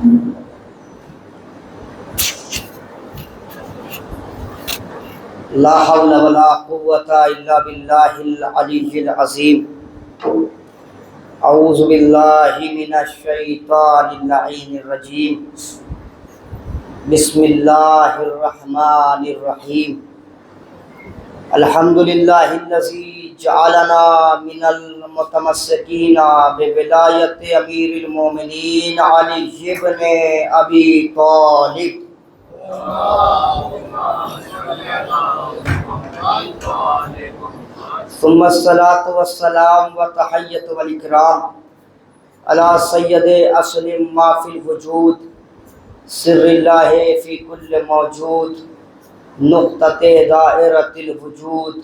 لا حول ولا قوة الا باللہ العلی العظیم۔ اعوذ باللہ من الشیطان اللعین الرجیم۔ بسم اللہ الرحمن الرحیم۔ الحمد للہ الذی جعلنا من المتمسکین بولایت امیر المومنین علی بن ابی طالب۔ ثم الصلاة والسلام والتحیۃ والاکرام علی سید اصل ما فی الوجود، سر اللہ فی کل موجود، نقطۃ دائرۃ الوجود،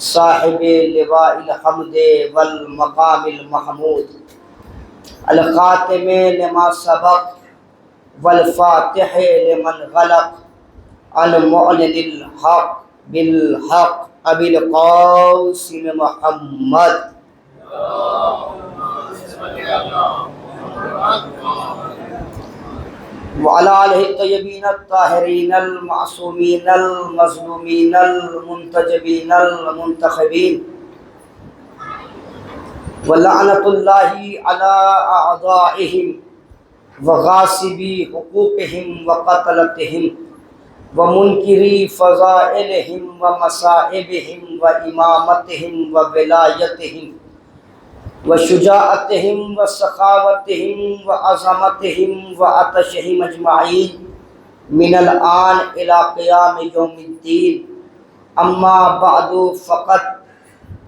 صاحب لواء الحمد والمقام المحمود، الخاتم لما سبق والفاتح لمن غلق، المعلن الحق بالحق ابی القاسم محمد۔ وعلى آلہ الطیبین الطاہرین المعصومین المظلومین المنتجبین المنتخبین، ولعنۃ اللہ علی اعدائہم وغاصبی حقوقہم وقتلتہم ومنکری فضائلہم ومصائبہم وامامتہم وولایتہم وشجاعتہم وسخاوتہم وعظمتہم وعطشہم اجمعین من الآن الی قیام یوم الدین۔ اما بعد فقد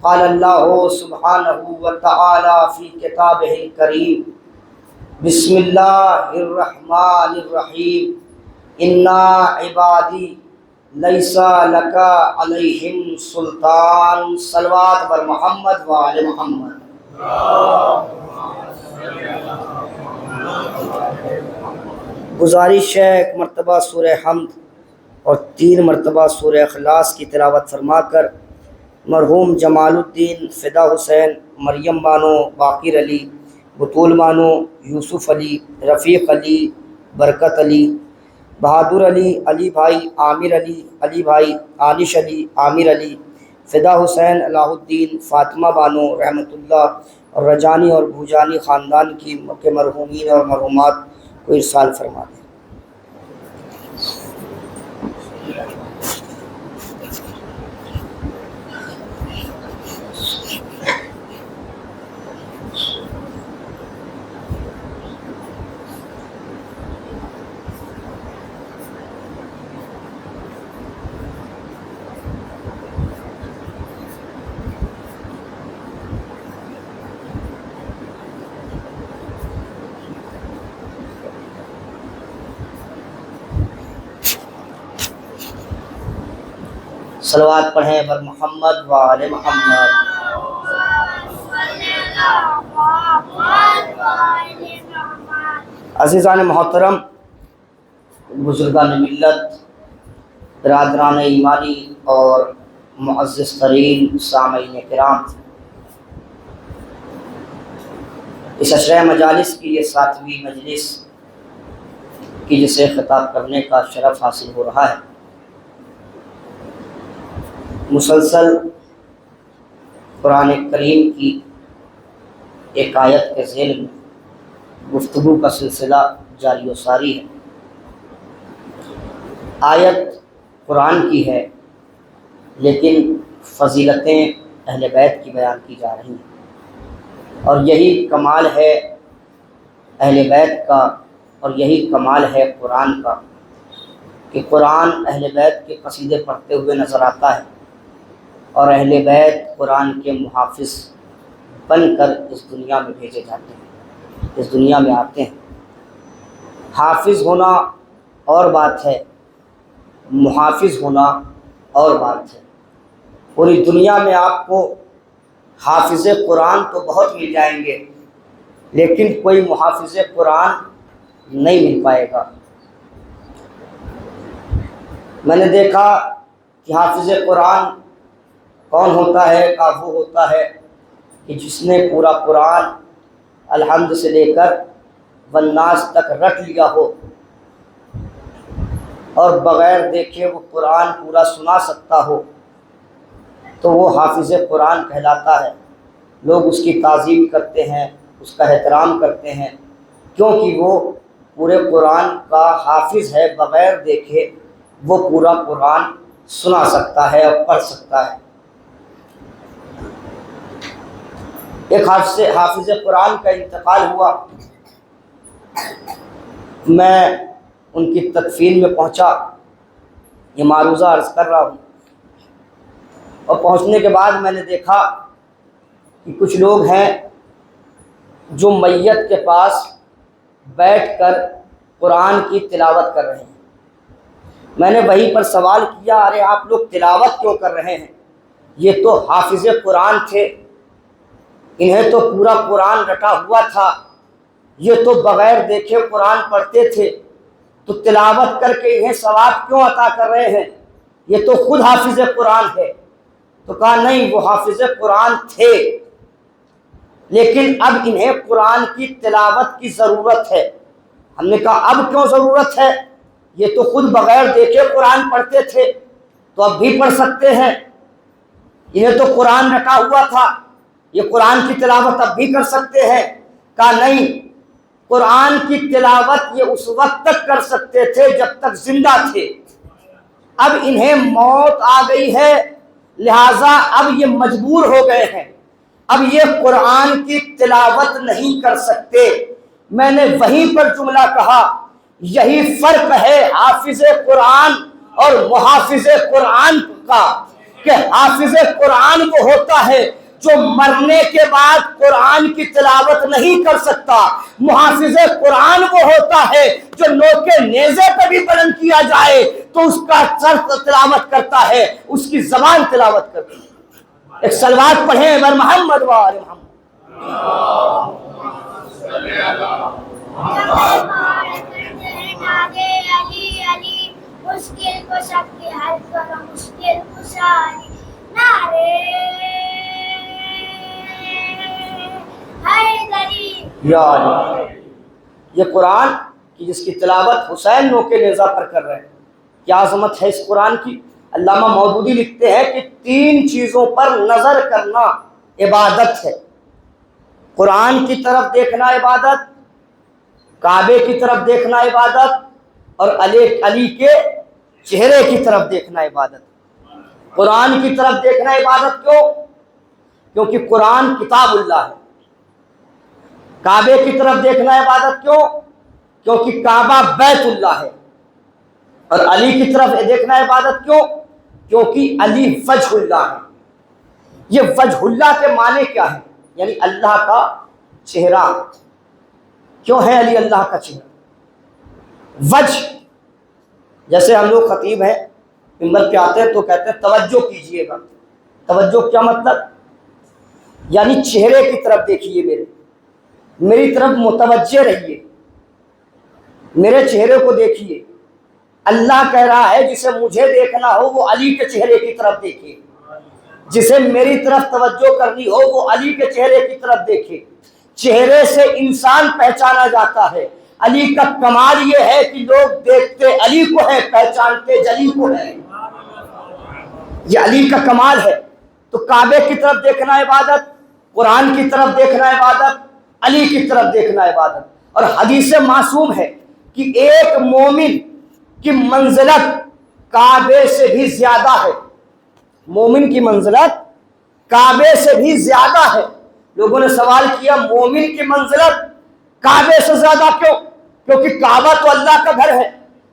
قال اللہ سبحانہ وتعالی فی کتابہ الکریم، بسم اللہ الرحمن الرحیم، انا عبادی لیس لک علیہم سلطان۔ صلوات بر محمد وآل محمد۔ گزارش ہے ایک مرتبہ سورہ حمد اور 3 مرتبہ سورہ اخلاص کی تلاوت فرما کر مرحوم جمال الدین، فدا حسین، مریم بانو، باقر علی، بطول بانو، یوسف علی، رفیق علی، برکت علی، بہادر علی، علی بھائی، عامر علی، علی بھائی، عانش علی، عامر علی، فدا حسین، الہ الدین، فاطمہ بانو رحمۃ اللہ اور رجانی اور بھوجانی خاندان کے مرحومین اور مرحومات کو ارسال فرما دیں۔ صلوات پڑھیں بر محمد وآل محمد۔ عزیزان محترم، بزرگان ملت، برادران ایمانی اور معزز ترین سامعین کرام، اس عشرہ مجالس کی یہ 7ویں مجلس کی جسے خطاب کرنے کا شرف حاصل ہو رہا ہے، مسلسل قرآن کریم کی ایک آیت کے ذیل میں گفتگو کا سلسلہ جاری و ساری ہے۔ آیت قرآن کی ہے لیکن فضیلتیں اہل بیت کی بیان کی جا رہی ہیں، اور یہی کمال ہے اہل بیت کا، اور یہی کمال ہے قرآن کا کہ قرآن اہل بیت کے قصیدے پڑھتے ہوئے نظر آتا ہے، اور اہل بیت قرآن کے محافظ بن کر اس دنیا میں بھیجے جاتے ہیں، اس دنیا میں آتے ہیں۔ حافظ ہونا اور بات ہے، محافظ ہونا اور بات ہے۔ پوری دنیا میں آپ کو حافظ قرآن تو بہت مل جائیں گے، لیکن کوئی محافظ قرآن نہیں مل پائے گا۔ میں نے دیکھا کہ حافظ قرآن کون ہوتا ہے؟ کہ وہ ہوتا ہے کہ جس نے پورا قرآن الحمد سے لے کر والناس تک رٹ لیا ہو اور بغیر دیکھے وہ قرآن پورا سنا سکتا ہو تو وہ حافظ قرآن کہلاتا ہے۔ لوگ اس کی تعظیم کرتے ہیں، اس کا احترام کرتے ہیں، کیونکہ وہ پورے قرآن کا حافظ ہے، بغیر دیکھے وہ پورا قرآن سنا سکتا ہے اور پڑھ سکتا ہے۔ ایک حافظ قرآن کا انتقال ہوا، میں ان کی تدفین میں پہنچا، یہ معروضہ عرض کر رہا ہوں، اور پہنچنے کے بعد میں نے دیکھا کہ کچھ لوگ ہیں جو میت کے پاس بیٹھ کر قرآن کی تلاوت کر رہے ہیں۔ میں نے وہیں پر سوال کیا، ارے آپ لوگ تلاوت کیوں کر رہے ہیں؟ یہ تو حافظ قرآن تھے، انہیں تو پورا قرآن رٹا ہوا تھا، یہ تو بغیر دیکھے قرآن پڑھتے تھے، تو تلاوت کر کے انہیں ثواب کیوں عطا کر رہے ہیں؟ یہ تو خود حافظ قرآن ہے۔ تو کہا نہیں، وہ حافظ قرآن تھے، لیکن اب انہیں قرآن کی تلاوت کی ضرورت ہے۔ ہم نے کہا اب کیوں ضرورت ہے؟ یہ تو خود بغیر دیکھے قرآن پڑھتے تھے، تو اب بھی پڑھ سکتے ہیں، انہیں تو قرآن رٹا ہوا تھا، یہ قرآن کی تلاوت اب بھی کر سکتے ہیں۔ کہا نہیں، قرآن کی تلاوت یہ اس وقت تک کر سکتے تھے جب تک زندہ تھے، اب انہیں موت آ گئی ہے، لہٰذا اب یہ مجبور ہو گئے ہیں، اب یہ قرآن کی تلاوت نہیں کر سکتے۔ میں نے وہیں پر جملہ کہا، یہی فرق ہے حافظ قرآن اور محافظ قرآن کا، کہ حافظ قرآن وہ ہوتا ہے جو مرنے کے بعد قرآن کی تلاوت نہیں کر سکتا، محافظ قرآن وہ ہوتا ہے جو نوکے نیزے پہ بھی بلند کیا جائے تو اس کا سر تلاوت کرتا ہے، اس کی زبان تلاوت کرتی ہے۔ ایک صلوات پڑھیں بر محمد و آل محمد۔ مشکل کو سب کے حل کرو، مشکل کو ساری نعرے حیدری یا علی۔ یہ قرآن کی جس کی تلاوت حسین نوکے نیزہ پر کر رہے ہیں، کیا عظمت ہے اس قرآن کی۔ علامہ مودودی لکھتے ہیں کہ 3 چیزوں پر نظر کرنا عبادت ہے، قرآن کی طرف دیکھنا عبادت، کعبے کی طرف دیکھنا عبادت، اور علی کے چہرے کی طرف دیکھنا عبادت۔ قرآن کی طرف دیکھنا عبادت کیوں؟ کیونکہ قرآن کتاب اللہ ہے۔ کعبے کی طرف دیکھنا عبادت کیوں؟ کیونکہ کعبہ بیت اللہ ہے۔ اور علی کی طرف دیکھنا عبادت کیوں؟ کیونکہ علی وجہ اللہ ہے۔ یہ وجہ اللہ کے معنی کیا ہے؟ یعنی اللہ کا چہرہ۔ کیوں ہے علی اللہ کا چہرہ؟ وجہ، جیسے ہم لوگ خطیب ہیں، منبر پہ آتے ہیں تو کہتے ہیں توجہ کیجئے گا۔ توجہ کیا مطلب؟ یعنی چہرے کی طرف دیکھیے، میری طرف متوجہ رہیے، میرے چہرے کو دیکھیے۔ اللہ کہہ رہا ہے جسے مجھے دیکھنا ہو وہ علی کے چہرے کی طرف دیکھے، جسے میری طرف توجہ کرنی ہو وہ علی کے چہرے کی طرف دیکھے۔ چہرے سے انسان پہچانا جاتا ہے۔ علی کا کمال یہ ہے کہ لوگ دیکھتے علی کو ہے، پہچانتے جلی کو ہے، یہ علی کا کمال ہے۔ تو کعبے کی طرف دیکھنا عبادت، قرآن کی طرف دیکھنا عبادت، علی کی طرف دیکھنا عبادت۔ اور حدیث معصوم ہے کہ ایک مومن کی منزلت کعبے سے بھی زیادہ ہے، مومن کی منزلت کعبے سے بھی زیادہ ہے۔ لوگوں نے سوال کیا مومن کی منزلت کعبے سے زیادہ کیوں؟ کیونکہ کعبہ تو اللہ کا گھر ہے،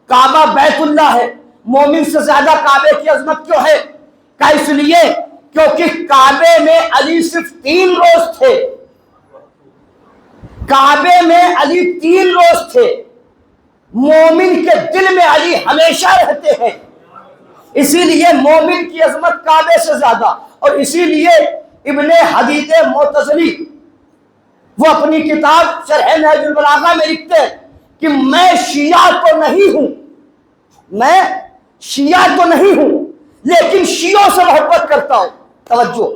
کعبہ بیت اللہ ہے، مومن سے زیادہ کعبے کی عظمت کیوں ہے؟ کہ اس لیے کیونکہ کعبے میں علی صرف 3 روز تھے، کعبے میں علی 3 روز تھے، مومن کے دل میں علی ہمیشہ رہتے ہیں، اسی لیے مومن کی عظمت کعبے سے زیادہ۔ اور اسی لیے ابن حدید معتزلی وہ اپنی کتاب شرح نہج البلاغہ میں لکھتے ہیں کہ میں شیعہ تو نہیں ہوں، میں شیعہ تو نہیں ہوں لیکن شیعوں سے محبت کرتا ہوں۔ توجہ،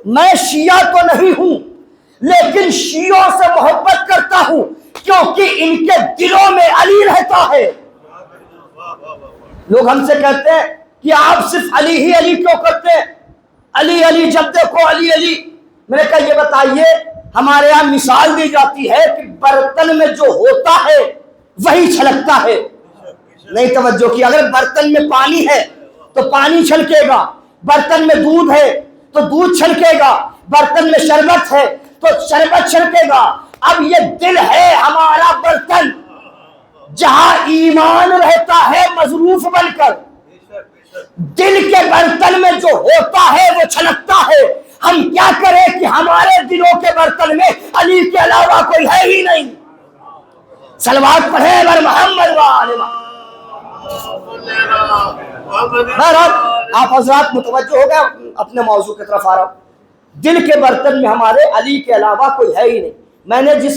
میں شیعہ تو نہیں ہوں لیکن شیعوں سے محبت کرتا ہوں، کیونکہ ان کے دلوں میں علی رہتا ہے۔ لوگ ہم سے کہتے ہیں کہ آپ صرف علی ہی علی کیوں کرتے ہیں، علی علی جب دیکھو علی علی۔ میں نے کہا یہ بتائیے، ہمارے یہاں مثال دی جاتی ہے کہ برتن میں جو ہوتا ہے وہی چھلکتا ہے۔ نہیں توجہ کی، اگر برتن میں پانی ہے تو پانی چھلکے گا، برتن میں دودھ ہے تو دودھ چھلکے گا، برتن میں شربت ہے تو شربت چھلکے گا۔ اب یہ دل ہے ہمارا برتن، جہاں ایمان رہتا ہے مظروف بن کر، دل کے برتن میں جو ہوتا ہے وہ چھلکتا ہے۔ ہم کیا کریں کہ ہمارے دلوں کے برتن میں علی کے علاوہ کوئی ہے ہی نہیں۔ صلوات پڑھیں بر محمد وآل محمد۔ آپ حضرات متوجہ ہو گئے، اپنے موضوع کی طرف آ رہا ہوں۔ دل کے برتن میں ہمارے علی کے علاوہ کوئی ہے ہی نہیں۔ میں نے جس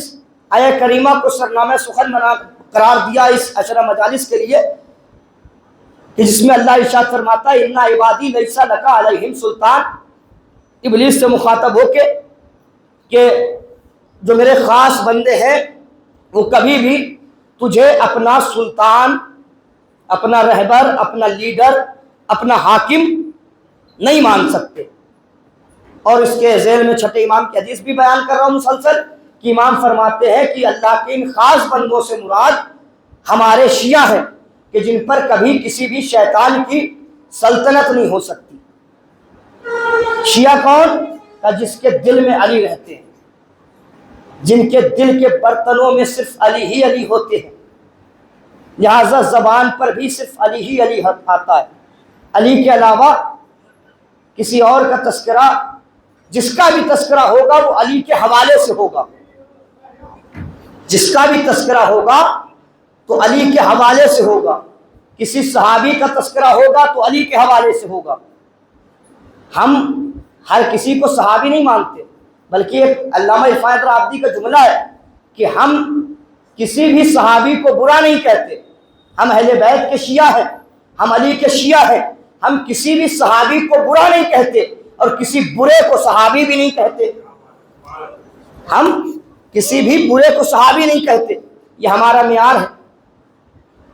آیہ کریمہ کو سرنامہ سخن بنا قرار دیا اس عشرہ مجالس کے لیے، کہ جس میں اللہ ارشاد فرماتا ہے اِنَّ عِبَادِي لَيْسَ لَكَ عَلَيْهِمْ سُلطان، ابلیس سے مخاطب ہو کے کہ جو میرے خاص بندے ہیں وہ کبھی بھی تجھے اپنا سلطان، اپنا رہبر، اپنا لیڈر، اپنا حاکم نہیں مان سکتے۔ اور اس کے ذیل میں چھٹے امام کی حدیث بھی بیان کر رہا ہوں مسلسل، کہ امام فرماتے ہیں کہ اللہ کے ان خاص بندوں سے مراد ہمارے شیعہ ہیں کہ جن پر کبھی کسی بھی شیطان کی سلطنت نہیں ہو سکتی۔ شیعہ کون؟ جس کے دل میں علی رہتے ہیں، جن کے دل کے برتنوں میں صرف علی ہی علی ہوتے ہیں، لہذا زبان پر بھی صرف علی ہی علی آتا ہے۔ علی کے علاوہ کسی اور کا تذکرہ، جس کا بھی تذکرہ ہوگا وہ علی کے حوالے سے ہوگا، جس کا بھی تذکرہ ہوگا تو علی کے حوالے سے ہوگا۔ کسی صحابی کا تذکرہ ہوگا تو علی کے حوالے سے ہوگا۔ ہم ہر کسی کو صحابی نہیں مانتے، بلکہ ایک علامہ رفاعت رابدی کا جملہ ہے کہ ہم کسی بھی صحابی کو برا نہیں کہتے، ہم اہل بیت کے شیعہ ہیں، ہم علی کے شیعہ ہیں، ہم کسی بھی صحابی کو برا نہیں کہتے اور کسی برے کو صحابی بھی نہیں کہتے، ہم کسی بھی برے کو صحابی نہیں کہتے، یہ ہمارا معیار ہے۔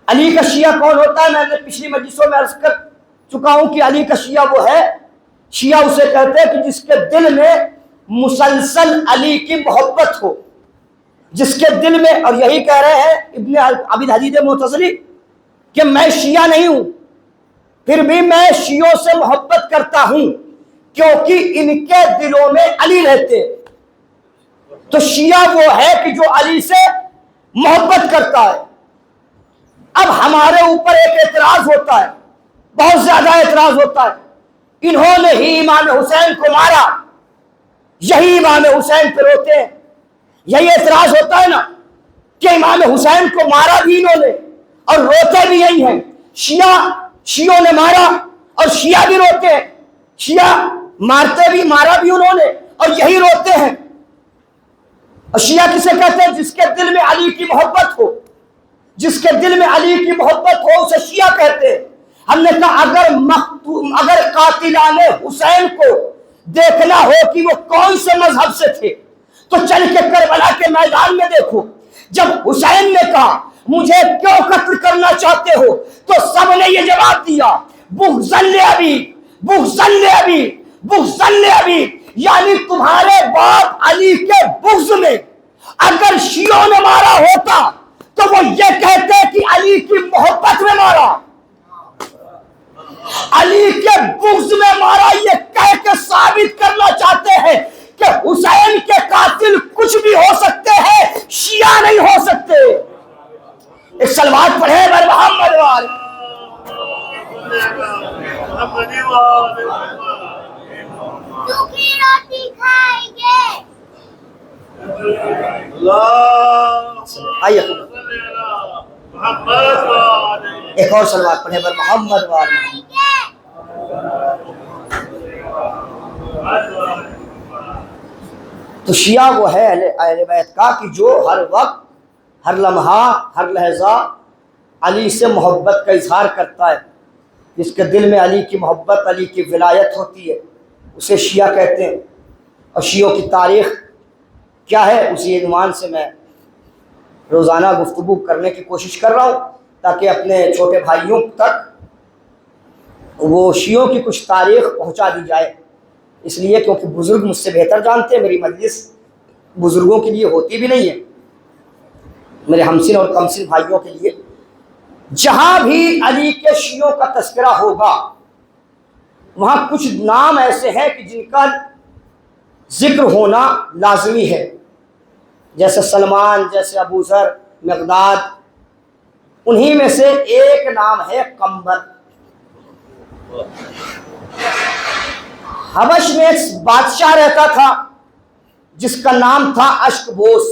علی کا شیعہ کون ہوتا ہے؟ میں نے پچھلی مجلسوں میں عرض کر چکا ہوں کہ علی کا شیعہ وہ ہے، شیعہ اسے کہتے ہیں کہ جس کے دل میں مسلسل علی کی محبت ہو، جس کے دل میں، اور یہی کہہ رہے ہیں ابن عبد الحدید معتزلی کہ میں شیعہ نہیں ہوں، پھر بھی میں شیعوں سے محبت کرتا ہوں کیونکہ ان کے دلوں میں علی رہتے۔ تو شیعہ وہ ہے کہ جو علی سے محبت کرتا ہے۔ اب ہمارے اوپر ایک اعتراض ہوتا ہے، بہت زیادہ اعتراض ہوتا ہے، انہوں نے ہی امام حسین کو مارا، یہی امام حسین پہ روتے ہیں۔ یہی اعتراض ہوتا ہے نا کہ امام حسین کو مارا بھی انہوں نے اور روتے بھی یہی ہیں۔ شیعوں نے مارا اور شیعہ بھی روتے ہیں، شیعہ مارتے بھی، مارا بھی انہوں نے اور یہی روتے ہیں۔ اور شیعہ کسے کہتے ہیں؟ جس کے دل میں علی کی محبت ہو، جس کے دل میں علی کی محبت ہو اسے شیعہ کہتے ہیں۔ ہم نے کہا اگر قاتلان حسین کو دیکھنا ہو کہ وہ کون سے مذہب سے تھے تو چل کے کربلا کے میدان میں دیکھو۔ جب حسین نے کہا مجھے کیوں قتل کرنا چاہتے ہو تو سب نے یہ جواب دیا بغضاً لأبی، بغضاً لأبی، بغضاً لأبی، یعنی تمہارے باپ علی کے بغض میں۔ اگر شیعوں نے مارا ہوتا تو وہ یہ کہتے کہ علی کی محبت میں مارا، علی کے بغض میں مارا، یہ کہہ کے ثابت کرنا چاہتے ہیں کہ حسین کے قاتل کچھ بھی ہو سکتے ہیں، شیعہ نہیں ہو سکتے۔ ایک صلوات پڑھے بر محمد وآل سوکھی روٹی کھائیں گے۔ آئیے ایک اور صلوات پڑھے بر محمد وآل محمد۔ تو شیعہ وہ ہے اہل بیت کا کہ جو ہر وقت، ہر لمحہ، ہر لحظہ علی سے محبت کا اظہار کرتا ہے، جس کے دل میں علی کی محبت، علی کی ولایت ہوتی ہے، اسے شیعہ کہتے ہیں۔ اور شیعوں کی تاریخ کیا ہے اسی عنوان سے میں روزانہ گفتگو کرنے کی کوشش کر رہا ہوں تاکہ اپنے چھوٹے بھائیوں تک وہ شیعوں کی کچھ تاریخ پہنچا دی جائے، اس لیے کیونکہ بزرگ مجھ سے بہتر جانتے ہیں، میری مجلس بزرگوں کے لیے ہوتی بھی نہیں ہے، میرے ہمسن اور کمسن بھائیوں کے لیے۔ جہاں بھی علی کے شیعوں کا تذکرہ ہوگا وہاں کچھ نام ایسے ہیں کہ جن کا ذکر ہونا لازمی ہے، جیسے سلمان، جیسے ابو ذر، مقداد۔ انہی میں سے ایک نام ہے قمبر۔ حبش میں ایک بادشاہ رہتا تھا جس کا نام تھا اشکبوس۔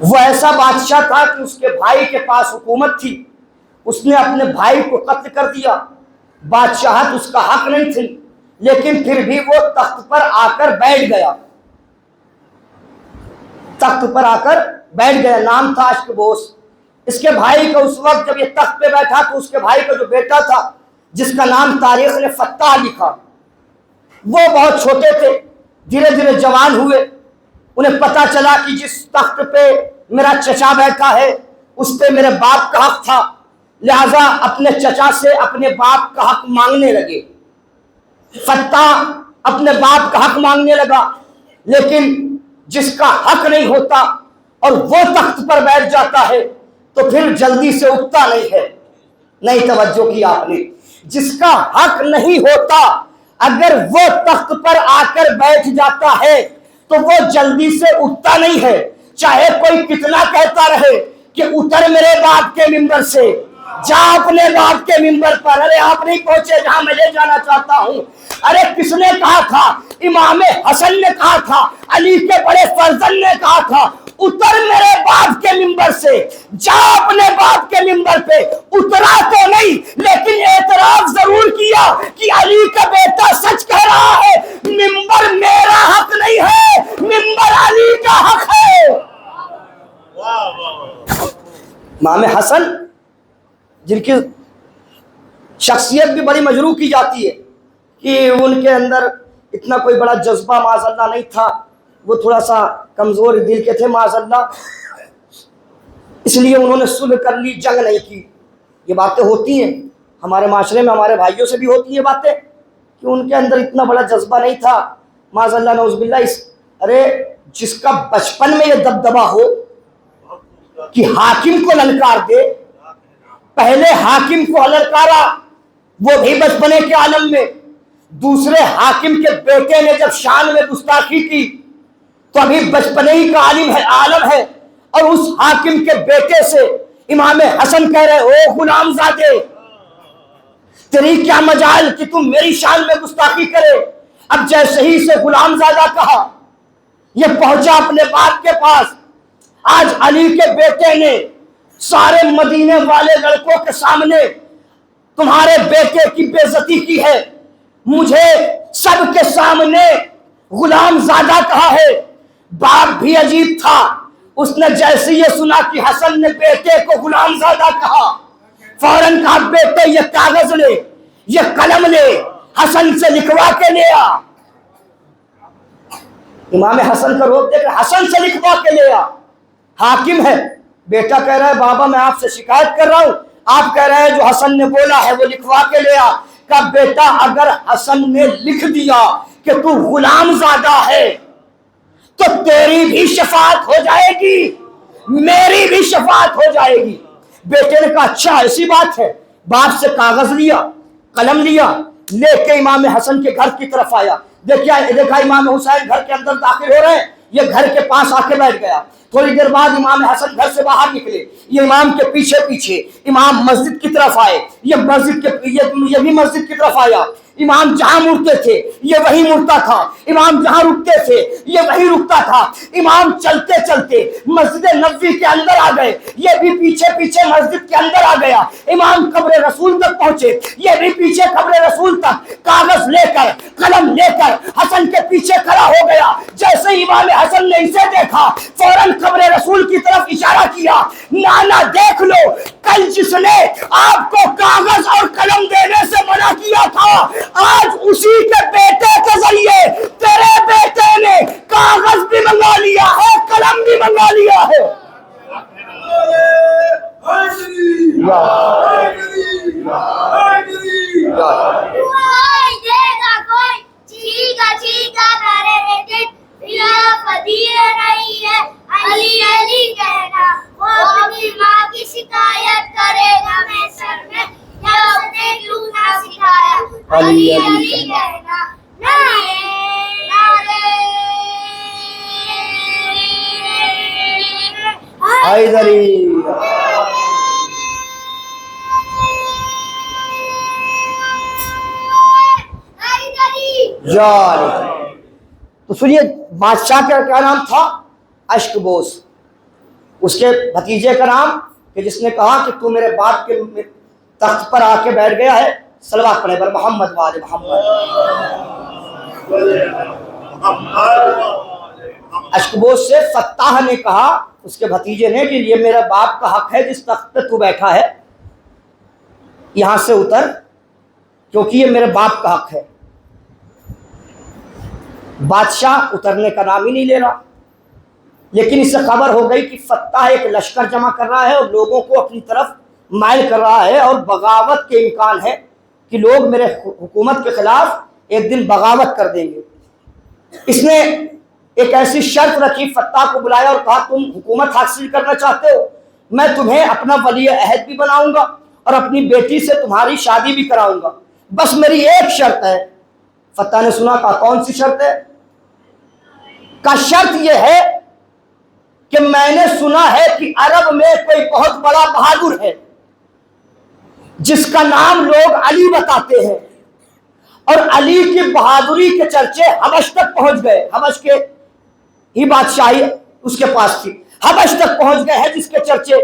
وہ ایسا بادشاہ تھا کہ اس کے بھائی کے پاس حکومت تھی، اس نے اپنے بھائی کو قتل کر دیا، بادشاہت اس کا حق نہیں تھی، لیکن پھر بھی وہ تخت پر آ کر بیٹھ گیا، تخت پر آ کر بیٹھ گیا، نام تھا اشکبوس۔ اس کے بھائی کو اس وقت جب یہ تخت پہ بیٹھا تو اس کے بھائی کا جو بیٹا تھا جس کا نام تاریخ نے فتح لکھا، وہ بہت چھوٹے تھے، دھیرے دھیرے جوان ہوئے۔ انہیں پتا چلا کہ جس تخت پہ میرا چچا بیٹھا ہے اس پہ میرے باپ کا حق تھا، لہذا اپنے چچا سے اپنے باپ کا حق مانگنے لگے۔ فتح اپنے باپ کا حق مانگنے لگا، لیکن جس کا حق نہیں ہوتا اور وہ تخت پر بیٹھ جاتا ہے تو پھر جلدی سے اٹھتا نہیں ہے۔ نہیں توجہ کی آپ نے، جس کا حق نہیں ہوتا اگر وہ تخت پر آ کر بیٹھ جاتا ہے تو وہ جلدی سے اٹھتا نہیں ہے، چاہے کوئی کتنا کہتا رہے کہ اتر میرے باپ کے منبر سے، جا اپنے باپ کے منبر پر۔ ارے آپ نہیں پہنچے جہاں میں لے جانا چاہتا ہوں۔ ارے کس نے کہا تھا؟ امام حسن نے کہا تھا، علی کے بڑے فرزند نے کہا تھا، اتر میرے باپ کے منبر سے، جا اپنے باپ کے منبر پہ۔ اترا تو نہیں لیکن اعتراف ضرور کیا کہ علی کا بیٹا سچ کہہ رہا ہے، منبر میرا حق نہیں ہے، منبر علی کا حق ہے۔ امام حسن جن کی شخصیت بھی بڑی مجروح کی جاتی ہے کہ ان کے اندر اتنا کوئی بڑا جذبہ معاذ اللہ نہیں تھا، وہ تھوڑا سا کمزور دل کے تھے معاذ اللہ، اس لیے انہوں نے صلح کر لی، جنگ نہیں کی۔ یہ باتیں ہوتی ہیں ہمارے معاشرے میں، ہمارے بھائیوں سے بھی ہوتی ہیں باتیں کہ ان کے اندر اتنا بڑا جذبہ نہیں تھا معاذ اللہ نعوذ باللہ۔ ارے جس کا بچپن میں یہ دبدبہ ہو کہ حاکم کو للکار دے، پہلے حاکم کو للکارا وہ بھی بچپنے کے عالم میں، دوسرے حاکم کے بیٹے نے جب شان میں گستاخی کی تو ابھی بچپنے ہی کا عالم ہے، اور اس حاکم کے بیٹے سے امام حسن کہہ رہے او غلام زادے، تیری کیا مجال کہ تم میری شان میں گستاخی کرے۔ اب جیسے ہی سے غلام زادہ کہا، یہ پہنچا اپنے باپ کے پاس۔ آج علی کے بیٹے نے سارے مدینے والے لڑکوں کے سامنے تمہارے بیٹے کی بے عزتی کی ہے، مجھے سب کے سامنے غلام زادہ کہا ہے۔ باپ بھی عجیب تھا، اس نے جیسے یہ سنا کہ حسن نے بیٹے کو غلام زادہ کہا، فوراً کہا بیٹے یہ کاغذ لے، یہ قلم لے، حسن سے لکھوا کے لے آ۔ امام حسن کا روپ دیکھ حسن سے لکھوا کے لے آ۔ حاکم ہے، بیٹا کہہ رہا ہے بابا میں آپ سے شکایت کر رہا ہوں، آپ کہہ رہے ہیں جو حسن نے بولا ہے وہ لکھوا کے لے آ۔ کہ بیٹا اگر حسن نے لکھ دیا کہ تو غلام زادہ ہے تو تیری بھی شفاعت ہو جائے گی، میری بھی شفاعت ہو جائے گی۔ بیٹے نے کہا اچھا ایسی بات ہے۔ باپ سے کاغذ لیا، قلم لیا، لے کے امام حسن کے گھر کی طرف آیا۔ دیکھا امام حسین گھر کے اندر داخل ہو رہے ہیں، یہ گھر کے پاس آ کے بیٹھ گیا۔ تھوڑی دیر بعد امام حسن گھر سے باہر نکلے، یہ امام کے پیچھے پیچھے امام مسجد کی طرف آئے، یہ بھی مسجد کی طرف آیا۔ امام جہاں مڑتے تھے یہ وہی مڑتا تھا، امام جہاں رکتے تھے یہ وہی رکتا تھا۔ امام چلتے چلتے مسجد نبوی کے اندر آ گئے، یہ بھی پیچھے پیچھے مسجد کے اندر آ گیا۔ امام قبر رسول تک پہنچے، یہ بھی پیچھے قبر رسول تک، کاغذ لے کر قلم لے کر حسن کے پیچھے کھڑا ہو گیا۔ جیسے امام حسن نے اسے دیکھا فوراً قبر رسول کی طرف اشارہ کیا، نانا دیکھ لو کل جس نے آپ کو کاغذ اور قلم دینے سے منع کیا تھا، آج اسی کے بیٹے کے ذریعے تیرے بیٹے نے کاغذ بھی منگا لیا ہے، قلم بھی منگا لیا ہے۔ علی علی کہنا، وہ اپنی ماں کی شکایت کرے گا میں سر میں، یا اس نے کیوں نہ سکھایا علی علی کہنا۔ نعرے حیدری۔ تو سنیے، بادشاہ کا کیا نام تھا؟ اشکبوس۔ اس کے بھتیجے کا نام، کہ جس نے کہا کہ تو میرے باپ کے تخت پر آ کے بیٹھ گیا ہے، صلوات پڑھے پر محمد وآل محمد۔ اشکبوس سے فتح نے کہا، اس کے بھتیجے نے، کہ یہ میرا باپ کا حق ہے، جس تخت پہ تو بیٹھا ہے یہاں سے اتر، کیونکہ یہ میرے باپ کا حق ہے۔ بادشاہ اترنے کا نام ہی نہیں لے رہا، لیکن اس سے خبر ہو گئی کہ فتح ایک لشکر جمع کر رہا ہے اور لوگوں کو اپنی طرف مائل کر رہا ہے، اور بغاوت کے امکان ہے کہ لوگ میرے حکومت کے خلاف ایک دن بغاوت کر دیں گے۔ اس نے ایک ایسی شرط رکھی، فتح کو بلایا اور کہا تم حکومت حاصل کرنا چاہتے ہو، میں تمہیں اپنا ولی عہد بھی بناؤں گا اور اپنی بیٹی سے تمہاری شادی بھی کراؤں گا، بس میری ایک شرط ہے۔ فتح نے سنا، کہا کون سی شرط ہے؟ کا شرط یہ ہے کہ میں نے سنا ہے کہ عرب میں کوئی بہت بڑا بہادر ہے جس کا نام لوگ علی بتاتے ہیں، اور علی کی بہادری کے چرچے حبش تک پہنچ گئے۔ حبش کے ہی بادشاہی اس کے پاس تھی، حبش تک پہنچ گئے ہیں جس کے چرچے۔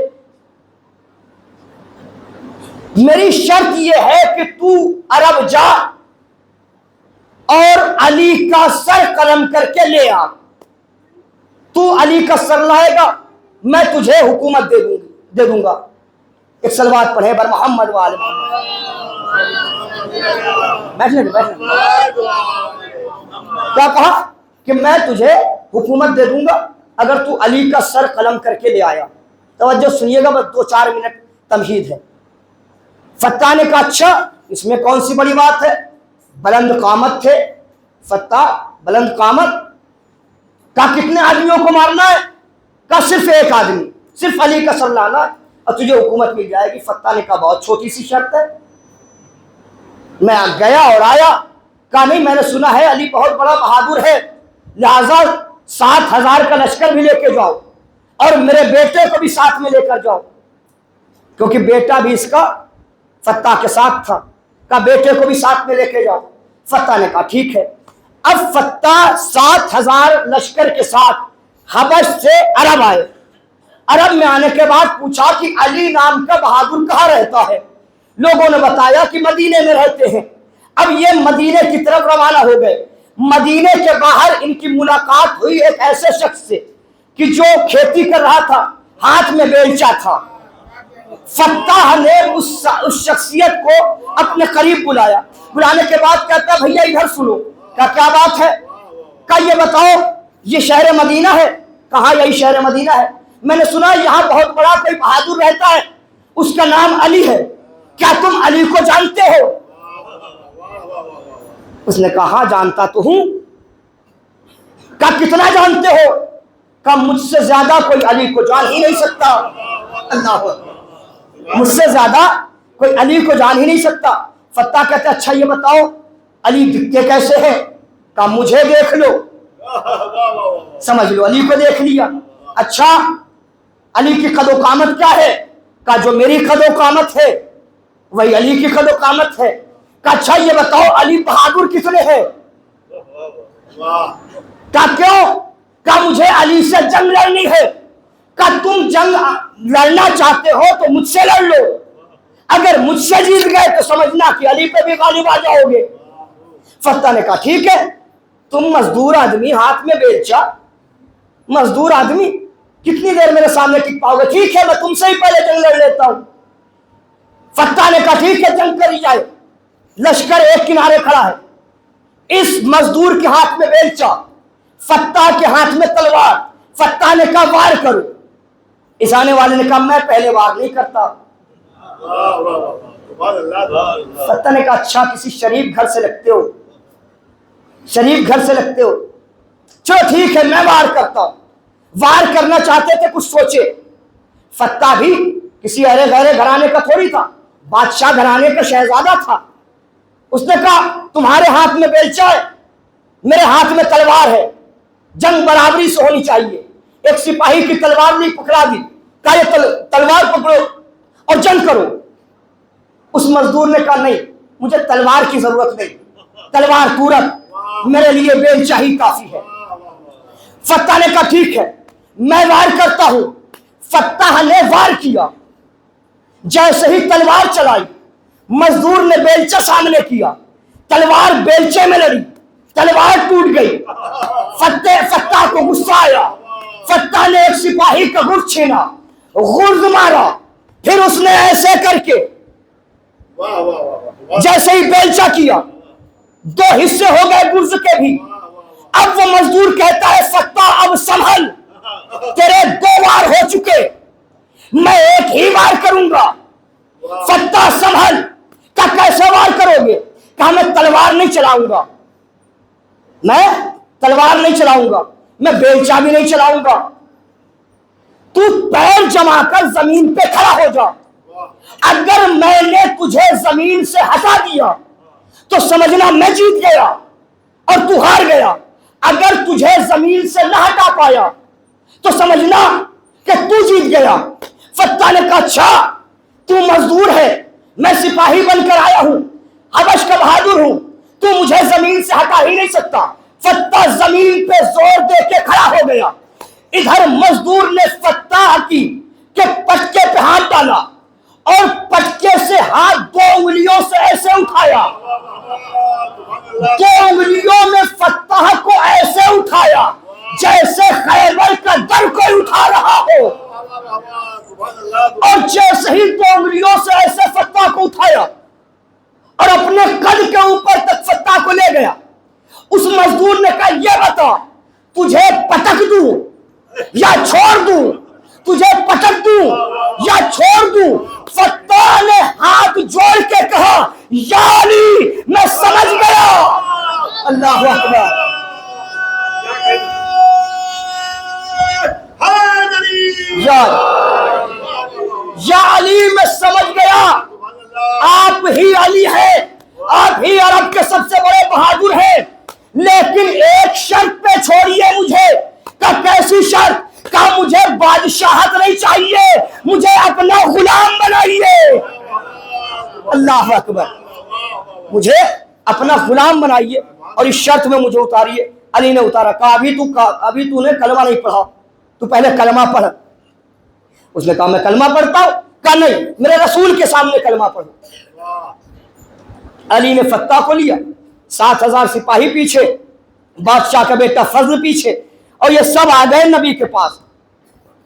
میری شرط یہ ہے کہ تو عرب جا اور علی کا سر قلم کر کے لے آ۔ تو علی کا سر لائے گا، میں تجھے حکومت دے دوں گا۔ ایک صلوات پڑھے بر محمد وآل محمد۔ بیٹھنے کیا کہا کہ میں تجھے حکومت دے دوں گا اگر تو علی کا سر قلم کر کے لے آیا۔ توجہ سنیے گا، بس 2-4 منٹ تمہید ہے۔ فتح نے کہا اچھا، اس میں کون سی بڑی بات ہے؟ بلند قامت تھے فتح، بلند قامت۔ کہا کتنے آدمیوں کو مارنا ہے؟ کہا صرف ایک آدمی، صرف علی کا سر لانا اور تجھے حکومت مل جائے گی۔ فتح نے کہا بہت چھوٹی سی شرط ہے۔ میں گیا اور آیا، کہا نہیں، میں نے سنا ہے علی بہت بڑا بہادر ہے، لہذا 7,000 کا لشکر بھی لے کے جاؤ اور میرے بیٹے کو بھی ساتھ میں لے کر جاؤ، کیونکہ بیٹا بھی اس کا فتح کے ساتھ تھا۔ کہا بیٹے کو بھی ساتھ میں لے کے جاؤ۔ فتح نے کہا ٹھیک ہے۔ اب فتح 7,000 لشکر کے ساتھ حبش سے عرب آئے۔ عرب میں آنے کے بعد پوچھا کہ علی نام کا بہادر کہاں رہتا ہے؟ لوگوں نے بتایا کہ مدینے میں رہتے ہیں۔ اب یہ مدینے کی طرف روانہ ہو گئے۔ مدینے کے باہر ان کی ملاقات ہوئی ایک ایسے شخص سے کہ جو کھیتی کر رہا تھا، ہاتھ میں بیلچا تھا۔ فتح نے اس شخصیت کو اپنے قریب بلایا۔ بلانے کے بعد کہتا بھیا ادھر سنو۔ کیا بات ہے؟ کہا یہ بتاؤ یہ شہر مدینہ ہے؟ کہا یہی شہر مدینہ ہے، میں نے سنا یہاں بہت بڑا کوئی بہادر رہتا ہے، اس کا نام علی ہے، کیا تم علی کو جانتے ہو؟ اس نے کہا ہاں جانتا تو ہوں۔ کہا کتنا جانتے ہو؟ کہا مجھ سے زیادہ کوئی علی کو جان ہی نہیں سکتا۔ اللہ، مجھ سے زیادہ کوئی علی کو جان ہی نہیں سکتا۔ فتح کہتے اچھا یہ بتاؤ علی دکھتے کیسے ہیں؟ کہا مجھے دیکھ لو، سمجھ لو علی کو دیکھ لیا۔ اچھا علی کی قد و قامت کیا ہے؟ کہا جو میری قد و قامت ہے وہی علی کی قد و قامت ہے۔ کہا اچھا یہ بتاؤ علی بہادر کتنے ہیں؟ کہا کیوں؟ کہا مجھے علی سے جنگ لڑنی ہے۔ کہا تم جنگ لڑنا چاہتے ہو تو مجھ سے لڑ لو، اگر مجھ سے جیت گئے تو سمجھنا کہ علی پہ بھی غالب آ جاؤ گے۔ فتح نے کہا ٹھیک ہے، تم مزدور آدمی، ہاتھ میں بیلچا، مزدور آدمی کتنی دیر میرے سامنے ٹک پاؤ گے؟ ٹھیک ہے میں تم سے ہی پہلے جنگ لڑ لیتا ہوں۔ فتح نے کہا ٹھیک ہے جنگ کری جائے. لشکر ایک کنارے کھڑا ہے. اس مزدور کے ہاتھ میں بیلچا, فتح کے ہاتھ میں تلوار. فتح نے کہا وار کرو. اس آنے والے نے کہا میں پہلے وار نہیں کرتا. فتح نے کہا اچھا کسی شریف گھر سے لگتے ہو, شریف گھر سے لگتے ہو, چلو ٹھیک ہے میں وار کرتا ہوں. وار کرنا چاہتے تھے کچھ سوچے. فتح بھی کسی ارے غیر گھرانے کا تھوڑی تھا, بادشاہ گھرانے کا شہزادہ تھا. اس نے کہا تمہارے ہاتھ میں بیلچا ہے, میرے ہاتھ میں تلوار ہے, جنگ برابری سے ہونی چاہیے. ایک سپاہی کی تلوار نہیں پکڑا دی, کہا یہ تلوار پکڑو اور جنگ کرو. اس مزدور نے کہا نہیں مجھے تلوار کی ضرورت نہیں, تلوار تو رکھ, میرے لیے بیلچا ہی کافی ہے. فتح نے کہا ٹھیک ہے میں وار کرتا ہوں. فتح نے وار کیا. جیسے ہی تلوار چلائی, مزدور نے بیلچا سامنے کیا, تلوار بیلچے میں لڑی, تلوار ٹوٹ گئی. فتح کو غصہ آیا. فتح نے ایک سپاہی کا گرز چھینا, غرز مارا, پھر اس نے ایسے کر کے جیسے ہی بیلچا کیا, دو حصے ہو گئے گرز کے بھی. اب وہ مزدور کہتا ہے فتح اب سنبھل, تیرے 2 وار ہو چکے, میں ایک ہی وار کروں گا. فتح سنبھل. کہا کیسے وار کرو گے؟ کہا میں تلوار نہیں چلاؤں گا, میں تلوار نہیں چلاؤں گا, میں بیلچا بھی نہیں چلاؤں گا. تو پیر جما کر زمین پہ کھڑا ہو جا. اگر میں نے تجھے زمین سے ہٹا دیا تو سمجھنا میں جیت گیا اور تو ہار گیا. اگر تجھے زمین سے نہ ہٹا پایا تو سمجھنا کہ تو جیت گیا. فتح نے کہا اچھا تو مزدور ہے, میں سپاہی بن کر آیا ہوں, حبش کا بہادر ہوں, تو مجھے زمین سے ہٹا ہی نہیں سکتا. فتح زمین پہ زور دے کے کھڑا ہو گیا. ادھر مزدور نے فتح کی کہ پٹکے پہ ہاتھ ڈالا اور پٹکے سے ہاتھ 2 انگلیوں سے ایسے اٹھایا, 2 انگلیوں میں فتح کو ایسے اٹھایا جیسے خیبر کا در کوئی اٹھا رہا ہو. اور جیسے ہی 2 انگلیوں سے ایسے فتح کو اٹھایا اور اپنے قد کے اوپر تک فتح کو لے گیا. اس مزدور نے کہا یہ بتا تجھے پٹک دوں یا چھوڑ دوں, تجھے پٹک دوں یا چھوڑ دوں. فتح نے ہاتھ جوڑ کے کہا یا علی میں سمجھ گیا. اللہ اکبر. یا علی میں سمجھ گیا آپ ہی علی ہیں, آپ ہی عرب کے سب سے بڑے بہادر ہیں, لیکن ایک شرط پہ چھوڑیے مجھے. کہ کیسی شرط؟ کہ مجھے بادشاہت نہیں چاہیے, مجھے اپنا غلام بنائیے. اللہ اکبر. مجھے اپنا غلام بنائیے اور اس شرط میں مجھے اتاریے. علی نے اتارا. کہا ابھی تو نے کلمہ نہیں پڑھا, تو پہلے کلمہ پڑھ. اس نے کہا میں کلمہ پڑھتا ہوں. کہا نہیں میرے رسول کے سامنے کلمہ پڑھو. علی نے فتح کو لیا, 7,000 سپاہی پیچھے, بادشاہ کا بیٹا فضل پیچھے, اور یہ سب آ گئے نبی کے پاس.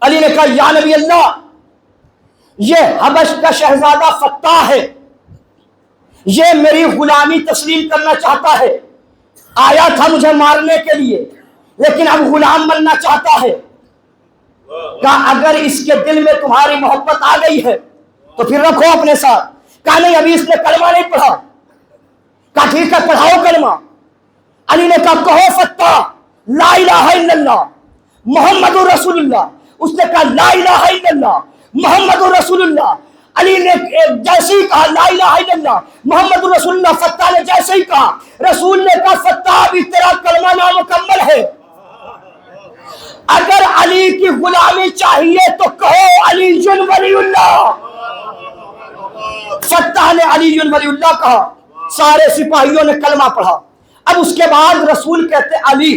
علی نے کہا یا نبی اللہ, یہ حبش کا شہزادہ فتح ہے, یہ میری غلامی تسلیم کرنا چاہتا ہے. آیا تھا مجھے مارنے کے لیے لیکن اب غلام بننا چاہتا ہے. کہا اگر اس کے دل میں تمہاری محبت آ گئی ہے تو پھر رکھو اپنے ساتھ. کہا نہیں ابھی اس نے کلمہ نہیں پڑھا. کہا ٹھیک ہے پڑھاؤ کلمہ. علی نے کہا کہو فتح لا الہ الا اللہ محمد رسول اللہ. اس نے کہا لا الہ الا اللہ محمد رسول اللہ. علی نے جیسے ہی کہا لا الہ الا اللہ محمد رسول اللہ, فتح نے جیسے ہی کہا, رسول نے کہا فتح ابھی تیرا کلمہ نامکمل ہے, اگر علی کی غلامی چاہیے تو کہو علی ولی اللہ. فتح نے علی ولی اللہ کہا, سارے سپاہیوں نے کلمہ پڑھا. اب اس کے بعد رسول کہتے علی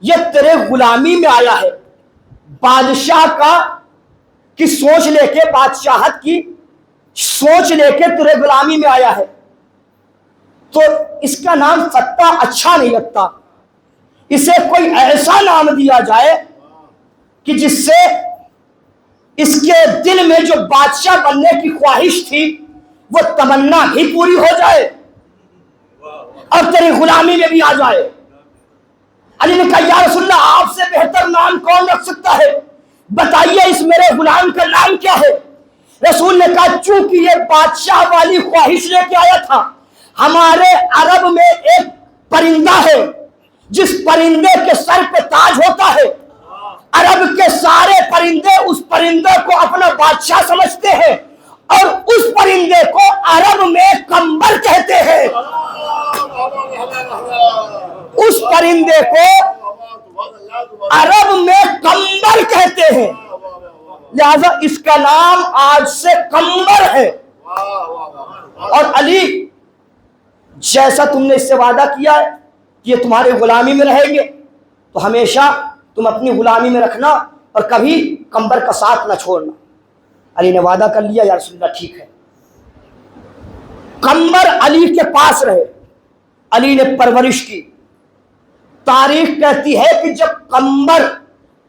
یہ تیرے غلامی میں آیا ہے, بادشاہ کی سوچ لے کے, بادشاہت کی سوچ لے کے تیرے غلامی میں آیا ہے, تو اس کا نام فتح اچھا نہیں لگتا. اسے کوئی ایسا نام دیا جائے کہ جس سے اس کے دل میں جو بادشاہ بننے کی خواہش تھی وہ تمنا بھی پوری ہو جائے اور تیری غلامی میں بھی آ جائے۔ علی نے کہا یا رسول اللہ آپ سے بہتر نام کون رکھ سکتا ہے، بتائیے اس میرے غلام کا نام کیا ہے؟ رسول نے کہا چونکہ یہ بادشاہ والی خواہش لے کے آیا تھا، ہمارے عرب میں ایک پرندہ ہے جس پرندے کے سر پہ تاج ہوتا ہے، عرب کے سارے پرندے اس پرندے کو اپنا بادشاہ سمجھتے ہیں اور اس پرندے کو عرب میں کمبر کہتے ہیں، اس پرندے کو عرب میں کمبر کہتے ہیں، لہذا اس کا نام آج سے کمبر ہے۔ اور علی جیسا تم نے اس سے وعدہ کیا ہے کہ یہ تمہارے غلامی میں رہیں گے تو ہمیشہ تم اپنی غلامی میں رکھنا اور کبھی کمبر کا ساتھ نہ چھوڑنا۔ علی نے وعدہ کر لیا، یا رسول اللہ ٹھیک ہے۔ کمبر علی کے پاس رہے، علی نے پرورش کی۔ تاریخ کہتی ہے کہ جب کمبر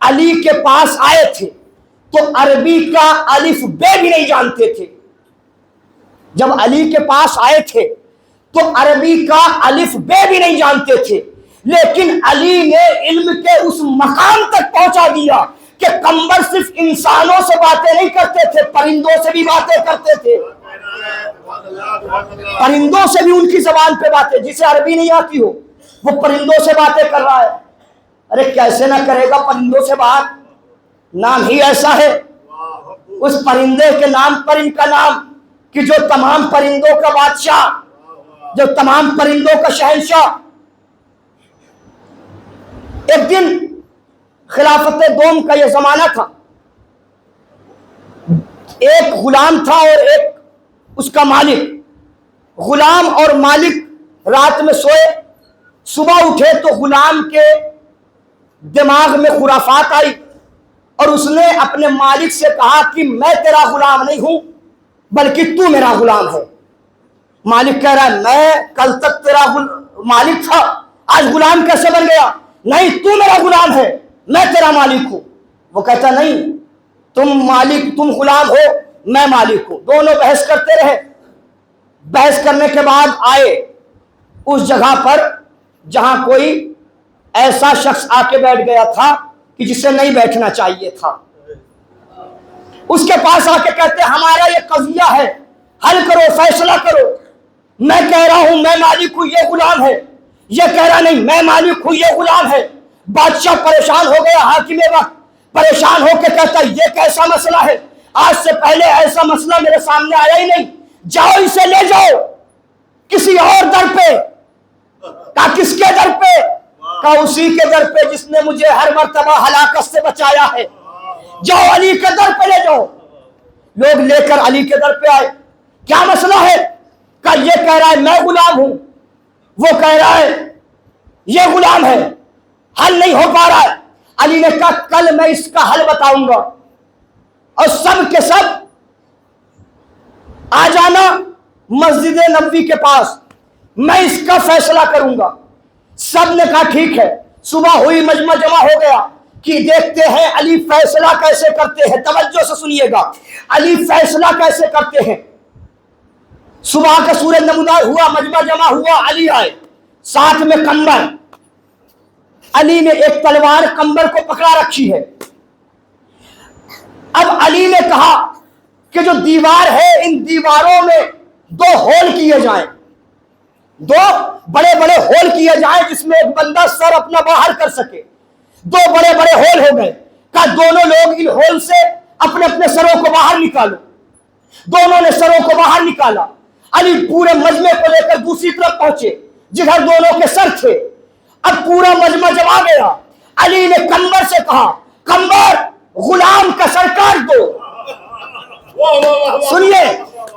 علی کے پاس آئے تھے تو عربی کا الف بے بھی نہیں جانتے تھے۔ جب علی کے پاس آئے تھے تو عربی کا الف بے بھی نہیں جانتے تھے، لیکن علی نے علم کے اس مقام تک پہنچا دیا کہ کمبر صرف انسانوں سے باتیں نہیں کرتے تھے، پرندوں سے بھی باتیں کرتے تھے، پرندوں سے بھی ان کی زبان پہ باتیں، جسے عربی نہیں آتی ہو وہ پرندوں سے باتیں کر رہا ہے۔ ارے کیسے نہ کرے گا پرندوں سے بات، نام ہی ایسا ہے، اس پرندے کے نام پر ان کا نام کہ جو تمام پرندوں کا بادشاہ، جو تمام پرندوں کا شہنشاہ۔ ایک دن خلافت دوم کا یہ زمانہ تھا، ایک غلام تھا اور ایک اس کا مالک۔ غلام اور مالک رات میں سوئے، صبح اٹھے تو غلام کے دماغ میں خرافات آئی اور اس نے اپنے مالک سے کہا کہ میں تیرا غلام نہیں ہوں بلکہ تو میرا غلام ہے۔ مالک کہہ رہا ہے میں کل تک تیرا مالک تھا، آج غلام کیسے بن گیا؟ نہیں تو میرا غلام ہے، میں تیرا مالک ہوں۔ وہ کہتا نہیں تم مالک، تم غلام ہو، میں مالک ہوں۔ دونوں بحث کرتے رہے۔ بحث کرنے کے بعد آئے اس جگہ پر جہاں کوئی ایسا شخص آ کے بیٹھ گیا تھا کہ جسے نہیں بیٹھنا چاہیے تھا۔ اس کے پاس آ کے کہتے ہمارا یہ قضیہ ہے، حل کرو، فیصلہ کرو۔ میں کہہ رہا ہوں میں مالک ہوں، یہ غلام ہے۔ یہ کہہ رہا نہیں میں مالک ہوں، یہ غلام ہے۔ بادشاہ پریشان ہو گیا، حاکم وقت پریشان ہو کے کہتا یہ کیسا مسئلہ ہے، آج سے پہلے ایسا مسئلہ میرے سامنے آیا ہی نہیں، جاؤ اسے لے جاؤ کسی اور در پہ۔ کہا کس کے در پہ؟ کہا اسی کے در پہ جس نے مجھے ہر مرتبہ ہلاکت سے بچایا ہے، جاؤ علی کے در پہ لے جاؤ۔ لوگ لے کر علی کے در پہ آئے۔ کیا مسئلہ ہے؟ کہا یہ کہہ رہا ہے میں غلام ہوں، وہ کہہ رہا ہے یہ غلام ہے، حل نہیں ہو پا رہا ہے۔ علی نے کہا کل میں اس کا حل بتاؤں گا اور سب کے سب آ جانا مسجد نبوی کے پاس، میں اس کا فیصلہ کروں گا۔ سب نے کہا ٹھیک ہے۔ صبح ہوئی، مجمع جمع ہو گیا کہ دیکھتے ہیں علی فیصلہ کیسے کرتے ہیں۔ توجہ سے سنیے گا، علی فیصلہ کیسے کرتے ہیں۔ صبح کا سورج نمودار ہوا، مجمع جمع ہوا، علی آئے، ساتھ میں کمبر۔ علی نے ایک تلوار کمبر کو پکڑا رکھی ہے۔ اب علی نے کہا کہ جو دیوار ہے ان دیواروں میں 2 ہول کیے جائیں، 2 بڑے بڑے ہول کیے جائیں جس میں ایک بندہ سر اپنا باہر کر سکے۔ 2 بڑے بڑے ہول ہو گئے۔ کہا دونوں لوگ ان ہول سے اپنے اپنے سروں کو باہر نکالو۔ دونوں نے سروں کو باہر نکالا۔ علی پورے مجمع کو لے کر دوسری طرف پہنچے جدھر دونوں کے سر تھے۔ اب پورا مجمع جب آ گیا، علی نے کمبر سے کہا کمبر غلام کا سر کاٹ دو۔ سنیے،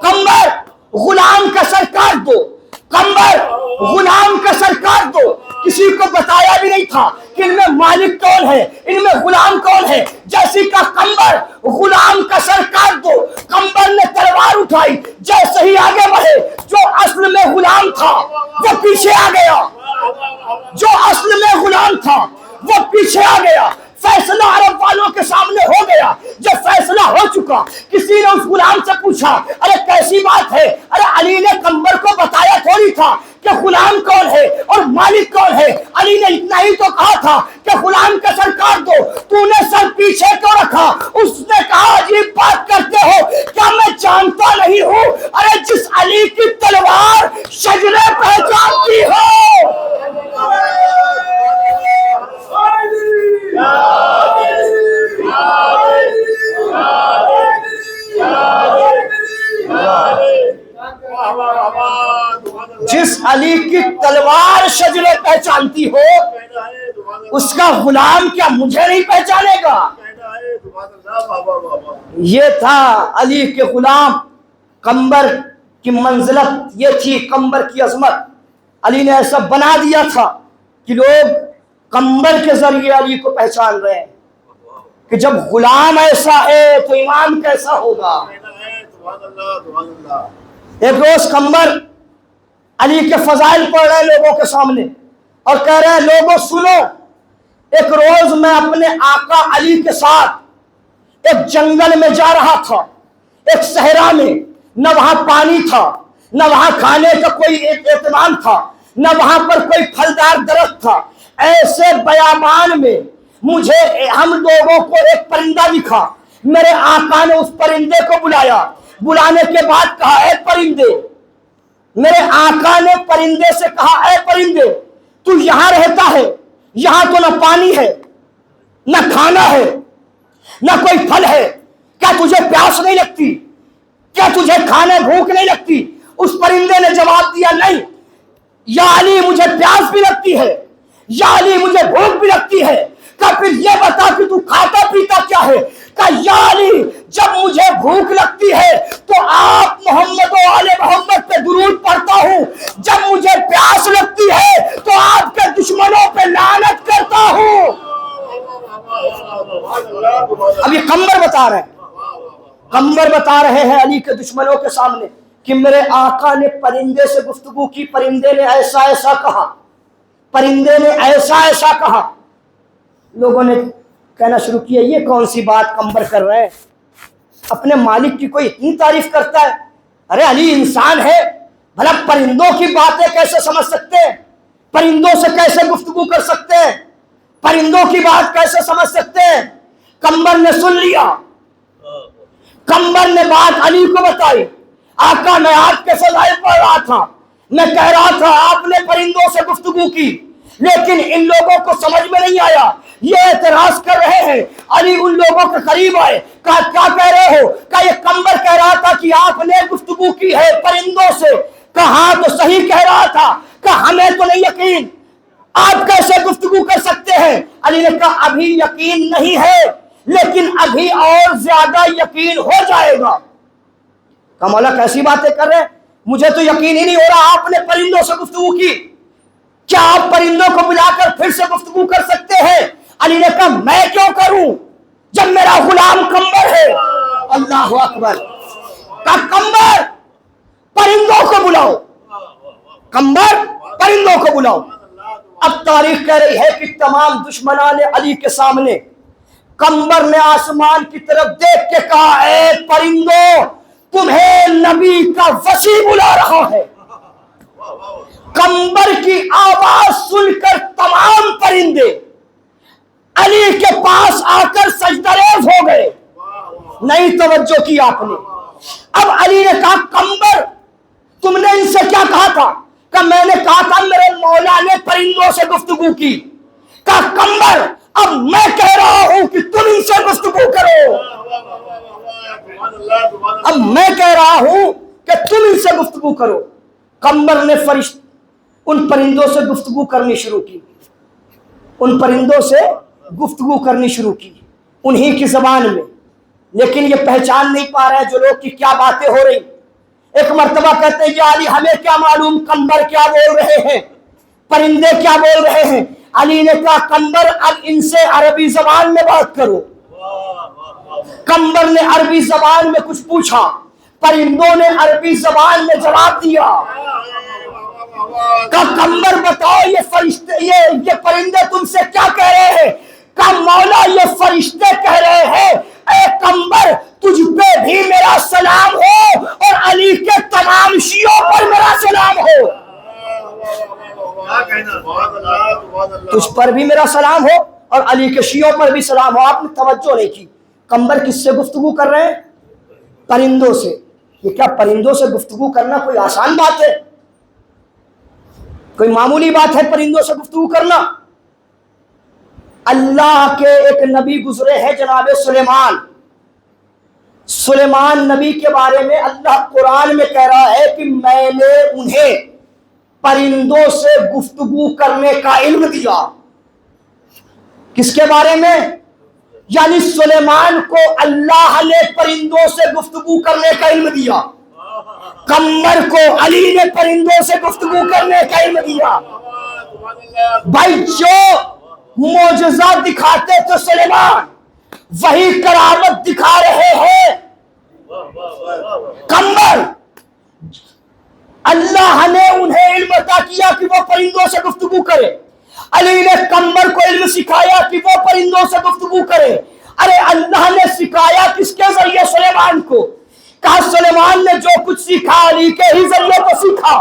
کمبر غلام کا سر کاٹ دو، کمبر غلام کا سر کاٹ دو۔ کسی کو بتایا بھی نہیں تھا کہ ان میں مالک کون ہے، ان میں غلام کون ہے۔ جیسی کا کمبر غلام کا سر کاٹ دو، کمبر نے تلوار اٹھائی، جیسے ہی آگے بڑھے جو اصل میں غلام تھا وہ پیچھے آ گیا، جو اصل میں غلام تھا وہ پیچھے آ گیا۔ فیصلہ عرب والوں کے سامنے ہو گیا۔ جب فیصلہ ہو چکا، کسی نے اس غلام سے پوچھا، ارے کیسی بات ہے؟ ارے علی نے قمبر کو بتایا تھوڑی تھا کہ غلام کون ہے اور مالک کون ہے، علی نے اتنا ہی تو کہا تھا کہ غلام کا سر کاٹ دو، تو نے سر پیچھے کیوں رکھا؟ اس نے کہا عجیب بات کرتے ہو، کیا میں جانتا نہیں ہوں؟ ارے جس علی کی تلوار شجرے پہچانتی ہو، جس علی کی تلوار شجرے پہچانتی ہو، اس کا غلام کیا مجھے نہیں پہچانے گا؟ یہ تھا علی کے غلام قمبر کی منزلت، یہ تھی قمبر کی عظمت۔ علی نے ایسا بنا دیا تھا کہ لوگ قمبر کے ذریعے علی کو پہچان رہے ہیں کہ جب غلام ایسا ہے تو امام کیسا ہوگا۔ ایک روز قمبر علی کے فضائل پڑھ رہے لوگوں کے سامنے اور کہہ رہے ہیں لوگوں سنو، ایک روز میں اپنے آقا علی کے ساتھ ایک جنگل میں جا رہا تھا، ایک صحرا میں، نہ وہاں پانی تھا، نہ وہاں کھانے کا کوئی اہتمام تھا، نہ وہاں پر کوئی پھلدار درخت تھا۔ ایسے بیابان میں مجھے ہم لوگوں کو ایک پرندہ دکھا، میرے آقا نے اس پرندے کو بلایا، بلانے کے بعد کہا اے پرندے، میرے آقا نے پرندے سے کہا اے پرندے تو یہاں رہتا ہے، یہاں تو نہ پانی ہے، نہ کھانا ہے، نہ کوئی پھل ہے، کیا تجھے پیاس نہیں لگتی؟ کیا تجھے کھانے بھوک نہیں لگتی؟ اس پرندے نے جواب دیا نہیں یا علی مجھے پیاس بھی لگتی ہے، یا علی مجھے بھوک بھی لگتی ہے۔ کہ پھر یہ بتا کہ تو کھاتا پیتا کیا ہے؟ کہ یا علی جب مجھے بھوک لگتی ہے تو آپ محمد و آل محمد پہ درود پڑھتا ہوں، جب مجھے پیاس لگتی ہے تو آپ کے دشمنوں پہ لعنت کرتا ہوں۔ اب یہ قمبر بتا رہے ہیں، قمبر بتا رہے ہیں علی کے دشمنوں کے سامنے کہ میرے آقا نے پرندے سے گفتگو کی، پرندے نے ایسا ایسا کہا، پرندے نے ایسا ایسا کہا۔ لوگوں نے کہنا شروع کیا یہ کون سی بات قمبر کر رہے ہیں، اپنے مالک کی کوئی اتنی تعریف کرتا ہے؟ ارے علی انسان ہے، بھلا پرندوں کی باتیں کیسے سمجھ سکتے ہیں؟ پرندوں سے کیسے گفتگو کر سکتے ہیں؟ پرندوں کی بات کیسے سمجھ سکتے ہیں؟ قمبر نے سن لیا، قمبر نے بات علی کو بتائی، آقا میں آپ کے فضائل پڑھ رہا تھا، میں کہہ رہا تھا آپ نے پرندوں سے گفتگو کی، لیکن ان لوگوں کو سمجھ میں نہیں آیا، یہ اعتراض کر رہے ہیں۔ علی ان لوگوں کے قریب آئے، کہا کیا کہہ رہے ہو؟ کہا یہ قمبر کہہ رہا تھا کہ آپ نے گفتگو کی ہے پرندوں سے۔ کہا ہاں تو صحیح کہہ رہا تھا۔ کہا ہمیں تو نہیں یقین، آپ کیسے گفتگو کر سکتے ہیں؟ علی نے کہا ابھی یقین نہیں ہے، لیکن ابھی اور زیادہ یقین ہو جائے گا۔ کہا مولا کیسی باتیں کر رہے ہیں، مجھے تو یقین ہی نہیں ہو رہا آپ نے پرندوں سے گفتگو کی، کیا آپ پرندوں کو بلا کر پھر سے گفتگو کر سکتے ہیں؟ علی نے کہا میں کیوں کروں جب میرا غلام قمبر ہے۔ اللہ اکبر۔ کہا قمبر پرندوں کو بلاؤ، قمبر پرندوں کو بلاؤ۔ اب تاریخ کہہ رہی ہے کہ تمام دشمنان علی کے سامنے قمبر نے آسمان کی طرف دیکھ کے کہا اے پرندوں تمہیں نبی کا وصی بلا رہا ہے۔ قمبر کی آواز سن کر تمام پرندے علی کے پاس آ کر سجدہ ریز ہو گئے، نہیں توجہ کی آپ نے۔ اب علی نے کہا قمبر تم نے ان سے کیا کہا تھا؟ کہ میں نے کہا تھا میرے مولا نے پرندوں سے گفتگو کی۔ کہا قمبر اب میں کہہ رہا ہوں کہ تم ان سے گفتگو کرو، اب میں کہہ رہا ہوں کہ تم ان سے گفتگو کرو۔ قمبر نے ان پرندوں سے گفتگو کرنی شروع کی، ان پرندوں سے گفتگو کرنی شروع کی انہی کی زبان میں، لیکن یہ پہچان نہیں پا رہے جو لوگ کی کیا باتیں ہو رہی۔ ایک مرتبہ کہتے ہیں یا علی ہمیں کیا معلوم قمبر کیا بول رہے ہیں، پرندے کیا بول رہے ہیں۔ علی نے کہا قمبر اب ان سے عربی زبان میں بات کرو۔ قمبر نے عربی زبان میں کچھ پوچھا، پرندوں نے عربی زبان میں جواب دیا۔ کہا قمبر بتاؤ یہ فرشتے یہ پرندے تم سے کیا کہہ رہے ہیں؟ کہ مولا یہ فرشتے کہہ رہے ہیں اے قمر تجھ پہ بھی میرا سلام ہو اور علی کے تمام شیعوں پر میرا سلام ہو، تجھ پر بھی میرا سلام ہو اور علی کے شیعوں پر بھی سلام ہو۔ آپ نے توجہ نہیں کی، قمر کس سے گفتگو کر رہے ہیں؟ پرندوں سے۔ یہ کیا پرندوں سے گفتگو کرنا کوئی آسان بات ہے؟ کوئی معمولی بات ہے پرندوں سے گفتگو کرنا؟ اللہ کے ایک نبی گزرے ہیں جناب سلیمان۔ سلیمان نبی کے بارے میں اللہ قرآن میں کہہ رہا ہے کہ میں نے انہیں پرندوں سے گفتگو کرنے کا علم دیا۔ کس کے بارے میں؟ یعنی سلیمان کو اللہ نے پرندوں سے گفتگو کرنے کا علم دیا، قمر کو علی نے پرندوں سے گفتگو کرنے کا علم دیا۔ بھائی جو معجزہ دکھاتے تھے سلیمان، وہی کرامت دکھا رہے ہیں قمر۔ اللہ نے انہیں علم عطا کیا کہ وہ پرندوں سے گفتگو کرے، علی نے قمر کو علم سکھایا کہ وہ پرندوں سے گفتگو کرے۔ ارے اللہ نے سکھایا کس کے ذریعے؟ سلیمان کو۔ کہا سلیمان نے جو کچھ سیکھا علی کے ہی ذریعے تو سیکھا،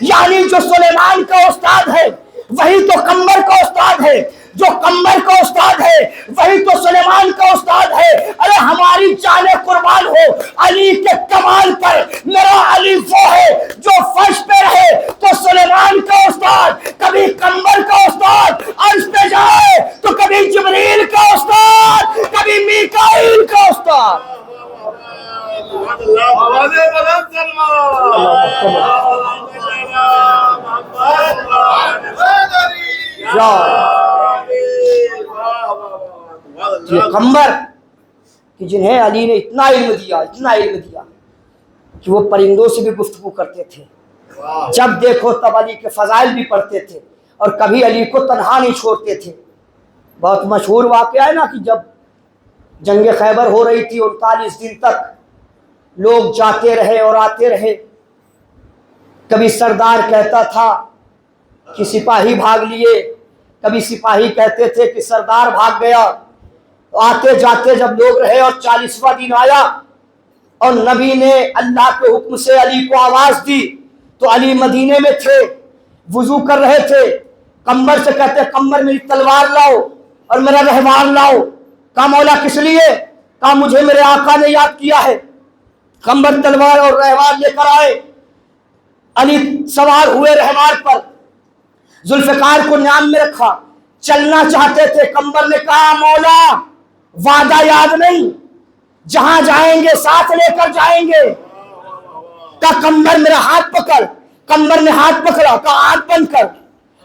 یعنی جو سلیمان کا استاد ہے وہی تو قمر کا استاد ہے، جو قمر کا استاد ہے وہی تو سلیمان کا استاد ہے۔ ارے ہماری جانیں قربان ہو علی کے کمال پر۔ میرا علی وہ ہے جو فرش پہ رہے تو سلیمان کا استاد، کبھی قمر کا استاد، عرش پہ جائے تو کبھی جبریل کا استاد، کبھی میکائیل کا استاد۔ یہ قمر کہ جنہیں علی نے اتنا علم دیا کہ وہ پرندوں سے بھی گفتگو کرتے تھے، جب دیکھو تب علی کے فضائل بھی پڑھتے تھے اور کبھی علی کو تنہا نہیں چھوڑتے تھے۔ بہت مشہور واقعہ ہے نا کہ جب جنگ خیبر ہو رہی تھی 39 دن تک لوگ جاتے رہے اور آتے رہے، کبھی سردار کہتا تھا کہ سپاہی بھاگ لیے، کبھی سپاہی کہتے تھے کہ سردار بھاگ گیا۔ آتے جاتے جب لوگ رہے اور 40واں دن آیا اور نبی نے اللہ کے حکم سے علی کو آواز دی تو علی مدینے میں تھے، وضو کر رہے تھے۔ قمر سے کہتے قمر میری تلوار لاؤ اور میرا رہوار لاؤ۔ کہا مولا کس لیے؟ کہا مجھے میرے آقا نے یاد کیا ہے۔ قمر تلوار اور رہوار لے کر آئے، علی سوار ہوئے رہوار پر، ذوالفقار کو نیام میں رکھا، چلنا چاہتے تھے۔ قمر نے کہا مولا وعدہ یاد نہیں، جہاں جائیں گے ساتھ لے کر جائیں گے۔ کہا قمر میرا ہاتھ پکڑ۔ قمر نے ہاتھ پکڑا، کہا آنکھ بند کر۔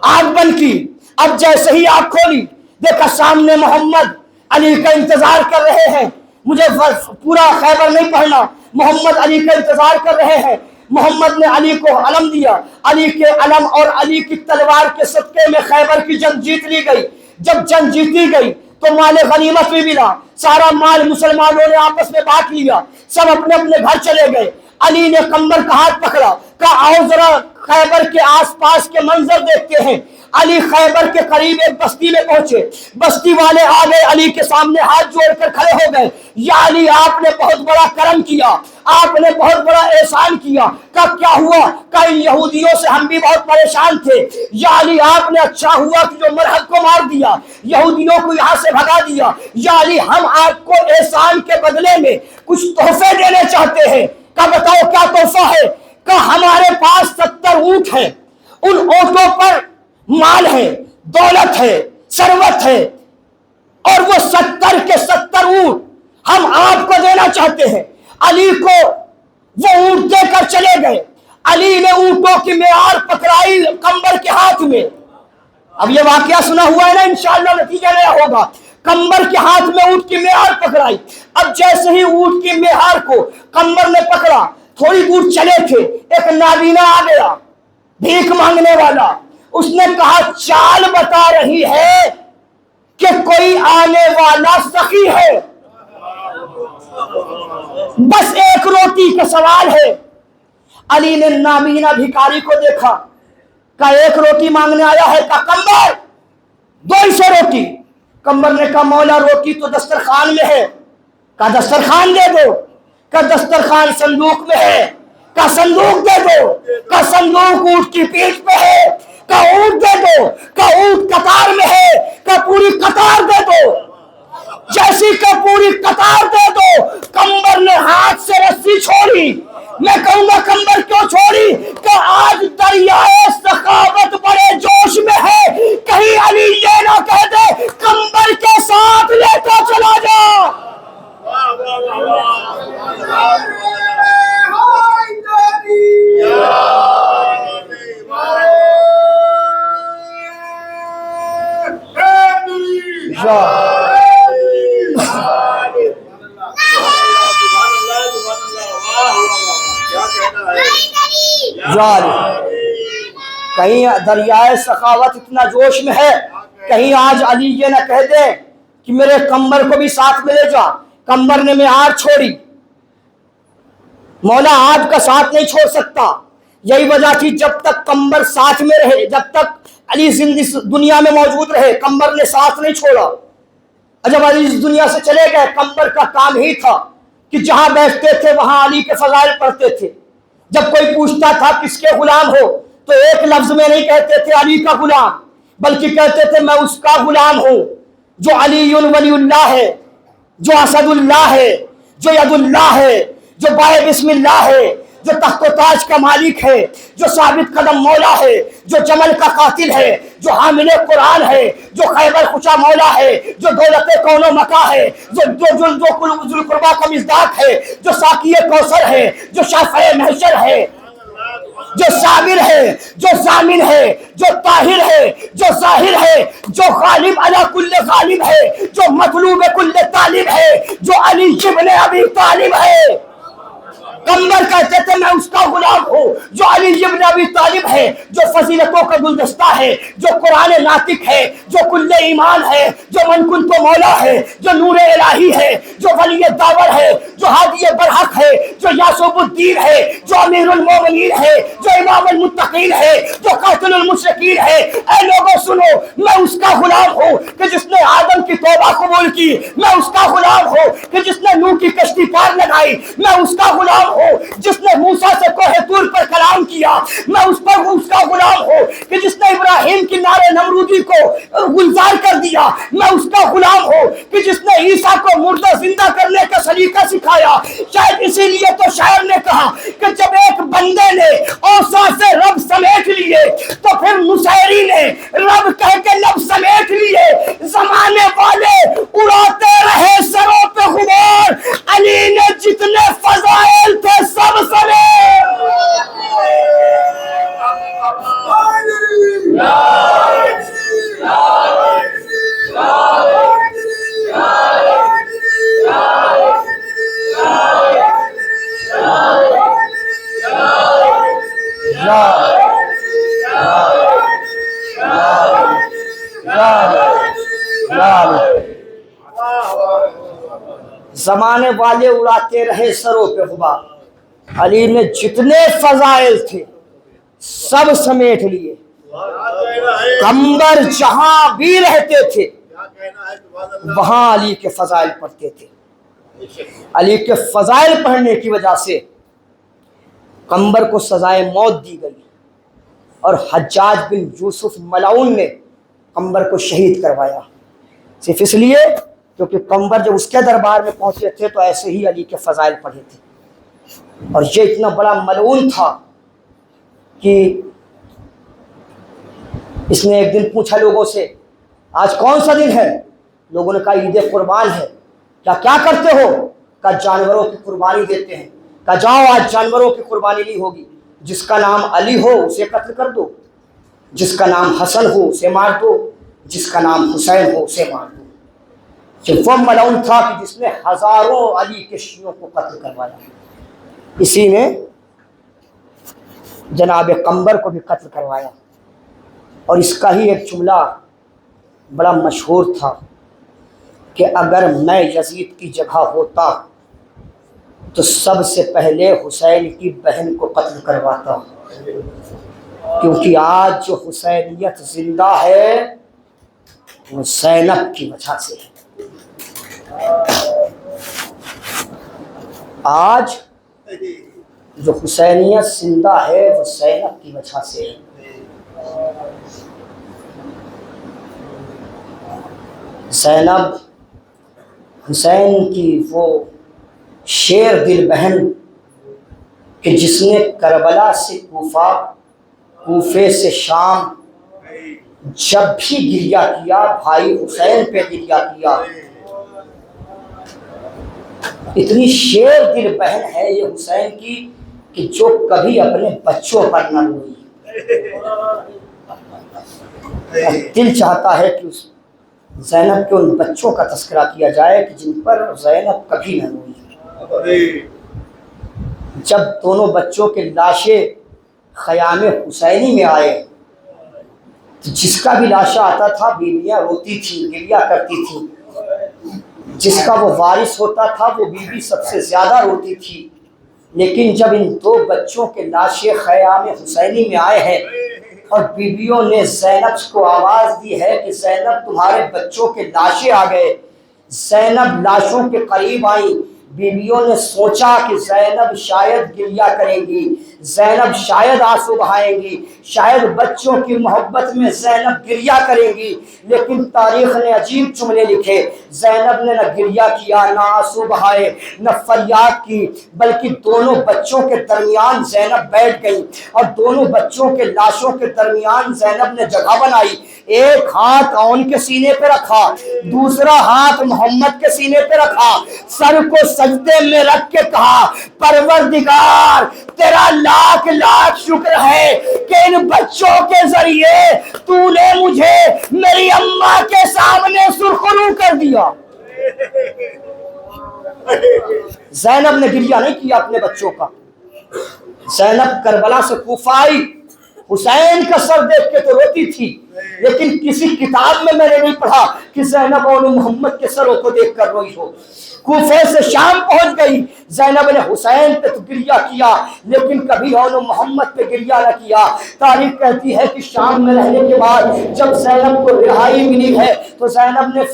آنکھ بند کی، اب جیسے ہی آنکھ کھولی دیکھا سامنے محمد علی کا انتظار کر رہے ہیں۔ مجھے پورا خیبر نہیں پڑھنا، محمد علی کا انتظار کر رہے ہیں۔ محمد نے علی کو علم دیا، علی کے علم اور علی کی تلوار کے صدقے میں خیبر کی جنگ جیت لی گئی۔ جب جنگ جیتی گئی تو مال غنیمت بھی ملا، سارا مال مسلمانوں نے آپس میں بانٹ لیا، سب اپنے اپنے گھر چلے گئے۔ علی نے قمر کا ہاتھ پکڑا، کہا آؤ ذرا خیبر کے آس پاس کے منظر دیکھتے ہیں۔ علی خیبر کے قریب ایک بستی میں پہنچے، بستی والے آ گئے، علی کے سامنے ہاتھ جوڑ کر کھڑے ہو گئے۔ یا علی آپ نے بہت بڑا کرم کیا، آپ نے بہت بڑا احسان کیا۔ کہا کیا ہوا؟ کہا ان یہودیوں سے ہم بھی بہت پریشان تھے، یا علی آپ نے اچھا ہوا کہ جو مرہد کو مار دیا، یہودیوں کو یہاں سے بھگا دیا۔ یا علی ہم آپ کو احسان کے بدلے میں کچھ تحفے دینے چاہتے ہیں۔ کہا بتاؤ کیا تحفہ ہے؟ کہا ہمارے پاس 70 اونٹ ہیں، ان اونٹوں پر مال ہے، دولت ہے، ثروت ہے، اور وہ 70 کے 70 اونٹ ہم آپ کو دینا چاہتے ہیں۔ علی کو وہ اونٹ دے کر چلے گئے۔ علی نے اونٹوں کی معیار پکڑائی قمر کے ہاتھ میں۔ اب یہ واقعہ سنا ہوا ہے نا، انشاءاللہ نتیجہ نیا ہوگا۔ قمر کے ہاتھ میں اونٹ کی معیار پکڑائی۔ اب جیسے ہی اونٹ کی معیار کو قمر نے پکڑا، تھوڑی دور چلے تھے، ایک نابینا آ گیا، بھیک مانگنے والا۔ اس نے کہا چال بتا رہی ہے کہ کوئی آنے والا سخی ہے، بس ایک روٹی کا سوال ہے۔ علی نے نابینا بھکاری کو دیکھا، کہا ایک روٹی مانگنے آیا ہے؟ کہا قمر 200 روٹی۔ قمر نے کہا مولا روٹی تو دسترخوان میں ہے، کہا دسترخوان دے دو، کہا دسترخوان صندوق میں ہے، کہا صندوق دے دو، کہا صندوق اونٹ کی پیٹھ پہ ہے، کہا اونٹ دے دو، کہا اونٹ قطار میں ہے، کہا پوری قطار دے دو۔ جیسی کہ پوری قطار دے دو، قمر نے ہاتھ سے رسی چھوڑی۔ میں کہوں گا قمر کیوں چھوڑی؟ کہ آج دریائے سخاوت بڑے جوش میں ہے، کہیں علی یہ نہ کہہ دے قمر کے ساتھ لے کر چلا جا۔ کہیں دریائے سخاوت اتنا جوش میں ہے، کہیں آج علی یہ نہ کہہ دے کہ میرے قمر کو بھی ساتھ میں لے جا۔ قمر نے معیار چھوڑی، مولا آپ کا ساتھ نہیں چھوڑ سکتا۔ یہی وجہ تھی جب تک قمر ساتھ میں رہے، جب تک علی دنیا میں موجود رہے، قمر نے ساتھ نہیں چھوڑا۔ اور جب علی اس دنیا سے چلے گئے، قمر کا کام ہی تھا کہ جہاں بیٹھتے تھے وہاں علی کے فضائل پڑھتے تھے۔ جب کوئی پوچھتا تھا کس کے غلام ہو تو ایک لفظ میں نہیں کہتے تھے علی کا غلام، بلکہ کہتے تھے میں اس کا غلام ہوں جو علی ولی اللہ ہے، جو اسد اللہ ہے، جو ید اللہ ہے، جو بائے بسم اللہ ہے، جو تخت و تاج کا مالک ہے، جو ثابت قدم مولا ہے، جو جمل کا قاتل ہے، جو حامل قرآن ہے، جو خیبر خچا مولا ہے، جو دولت کون و مکا ہے، جو ذوالقربہ کا مصداق ہے، جو ساقی کوثر ہے، جو شافع محشر ہے، جو صابر ہے، جو ضامن ہے، جو طاہر ہے، جو ظاہر ہے، جو غالب علی کل غالب ہے، جو مطلوب کل طالب ہے، جو علی ابن ابی طالب ہے۔ قمر کہتے تھے میں اس کا غلام ہوں جو علی ابن ابی طالب ہے، جو فضیلتوں کا گلدستہ ہے، جو قرآن ناطق ہے، جو کل ایمان ہے، جو من کن تو مولا ہے، جو نور الہی ہے، جو ولی داور ہے، جو ہادی برحق ہے، جو یاسوب الدین ہے، جو امیر المومنین ہے، جو امام المتقین ہے، جو قاتل المشرکین ہے۔ اے لوگوں سنو، میں اس کا غلام ہوں کہ جس نے آدم کی توبہ قبول کی، میں اس کا غلام ہوں کہ جس نے نوح کی کشتی پار لگائی، میں اس کا غلام ہوں جس نے موسیٰ سے کوہ طور پر کلام کیا، میں اس کا غلام ہوں کہ جس نے ابراہیم کی نار نمرودی کو گلزار کر دیا، میں اس کا غلام ہوں کہ جس نے عیسیٰ کو مردہ زندہ کرنے کا سلیقہ سکھایا۔ شاید اسی لیے تو شاعر نے کہا کہ جب ایک بندے نے اوصاف سے رب سمیٹ لیے تو پھر مشاعری نے رب کہہ کے لب سمیٹ لیے۔ زمانے والے اڑاتے رہے سروں پہ غبار، علی نے جتنے فضائل تھے سب سمیٹ۔ زمانے والے اڑاتے رہے سروں پہ غبار، علی نے جتنے فضائل تھے سب سمیٹ لیے۔ قمر جہاں بھی رہتے تھے وہاں علی کے فضائل پڑھتے تھے۔ علی کے فضائل پڑھنے کی وجہ سے قمر کو سزائے موت دی گئی، اور حجاج بن یوسف ملعون نے قمر کو شہید کروایا، صرف اس لیے کیونکہ قمر جب اس کے دربار میں پہنچے تھے تو ایسے ہی علی کے فضائل پڑھے تھے۔ اور یہ اتنا بڑا ملعون تھا کہ اس نے ایک دن پوچھا لوگوں سے آج کون سا دن ہے؟ لوگوں نے کہا عید قربان ہے۔ کیا کرتے ہو؟ کہا جانوروں کی قربانی دیتے ہیں۔ کہا جاؤ آج جانوروں کی قربانی نہیں ہوگی، جس کا نام علی ہو اسے قتل کر دو، جس کا نام حسن ہو اسے مار دو، جس کا نام حسین ہو اسے مار دو۔ کہ وہ ملعون تھا کہ جس نے ہزاروں علی کے شیعوں کو قتل کروایا، اسی نے جناب قمر کو بھی قتل کروایا۔ اور اس کا ہی ایک جملہ بڑا مشہور تھا کہ اگر میں یزید کی جگہ ہوتا تو سب سے پہلے حسین کی بہن کو قتل کرواتا، کیونکہ آج جو حسینیت زندہ ہے وہ زینب کی وجہ سے ہے۔ آج جو حسینیت زندہ ہے وہ زینب کی وجہ سے ہے۔ زینب حسین کی وہ شیر دل بہن کہ جس نے کربلا سے کوفہ، کوفے سے شام جب بھی گریہ کیا بھائی حسین پہ گریہ کیا۔ اتنی شیر دل بہن ہے یہ حسین کی کہ جو کبھی اپنے بچوں پر نہ روئی۔ دل چاہتا ہے کہ اس زینب کے ان بچوں کا تذکرہ کیا جائے کہ جن پر زینب کبھی نہ روئی۔ جب دونوں بچوں کے لاشیں خیام حسینی میں آئے تو جس کا بھی لاشا آتا تھا بیویاں روتی تھیں، گریہ کرتی تھیں۔ جس کا وہ وارث ہوتا تھا وہ بیوی سب سے زیادہ روتی تھی۔ لیکن جب ان دو بچوں کے لاشیں خیام حسینی میں آئے ہیں اور بیویوں نے زینب کو آواز دی ہے کہ زینب تمہارے بچوں کے لاشیں آ گئے، زینب لاشوں کے قریب آئیں۔ بیویوں نے سوچا کہ زینب شاید گریہ کریں گی، زینب شاید آنسو بہائیں گی، شاید بچوں کی محبت میں زینب گریہ کریں گی، لیکن تاریخ نے عجیب جملے لکھے۔ زینب نے نہ گریہ کیا، نہ آنسو بہائے، نہ فریاد کی، بلکہ دونوں بچوں کے درمیان زینب بیٹھ گئی اور دونوں بچوں کے لاشوں کے درمیان زینب نے جگہ بنائی۔ ایک ہاتھ اون کے سینے پہ رکھا، دوسرا ہاتھ محمد کے سینے پہ رکھا، سر کو سجدے میں رکھ کے کہا پروردگار تیرا لاکھ لاکھ شکر ہے کہ ان بچوں کے ذریعے تو نے مجھے میری اماں کے سامنے سرخرو کر دیا۔ زینب نے گریہ نہیں کیا اپنے بچوں کا۔ زینب کربلا سے کوفہ آئی، حسین کا سر دیکھ کے تو روتی تھی، لیکن کسی کتاب میں نے نہیں پڑھا کہ زینب اور محمد کے سروں کو دیکھ کر روئی ہو۔ کوفے سے شام پہنچ گئی، زینب نے حسین پہ تو گریہ کیا لیکن کبھی اون محمد پہ گریہ نہ کیا۔ تاریخ کہتی ہے کہ شام میں رہنے کے بعد جب زینب کو رہائی ملی ہے تو زینب نے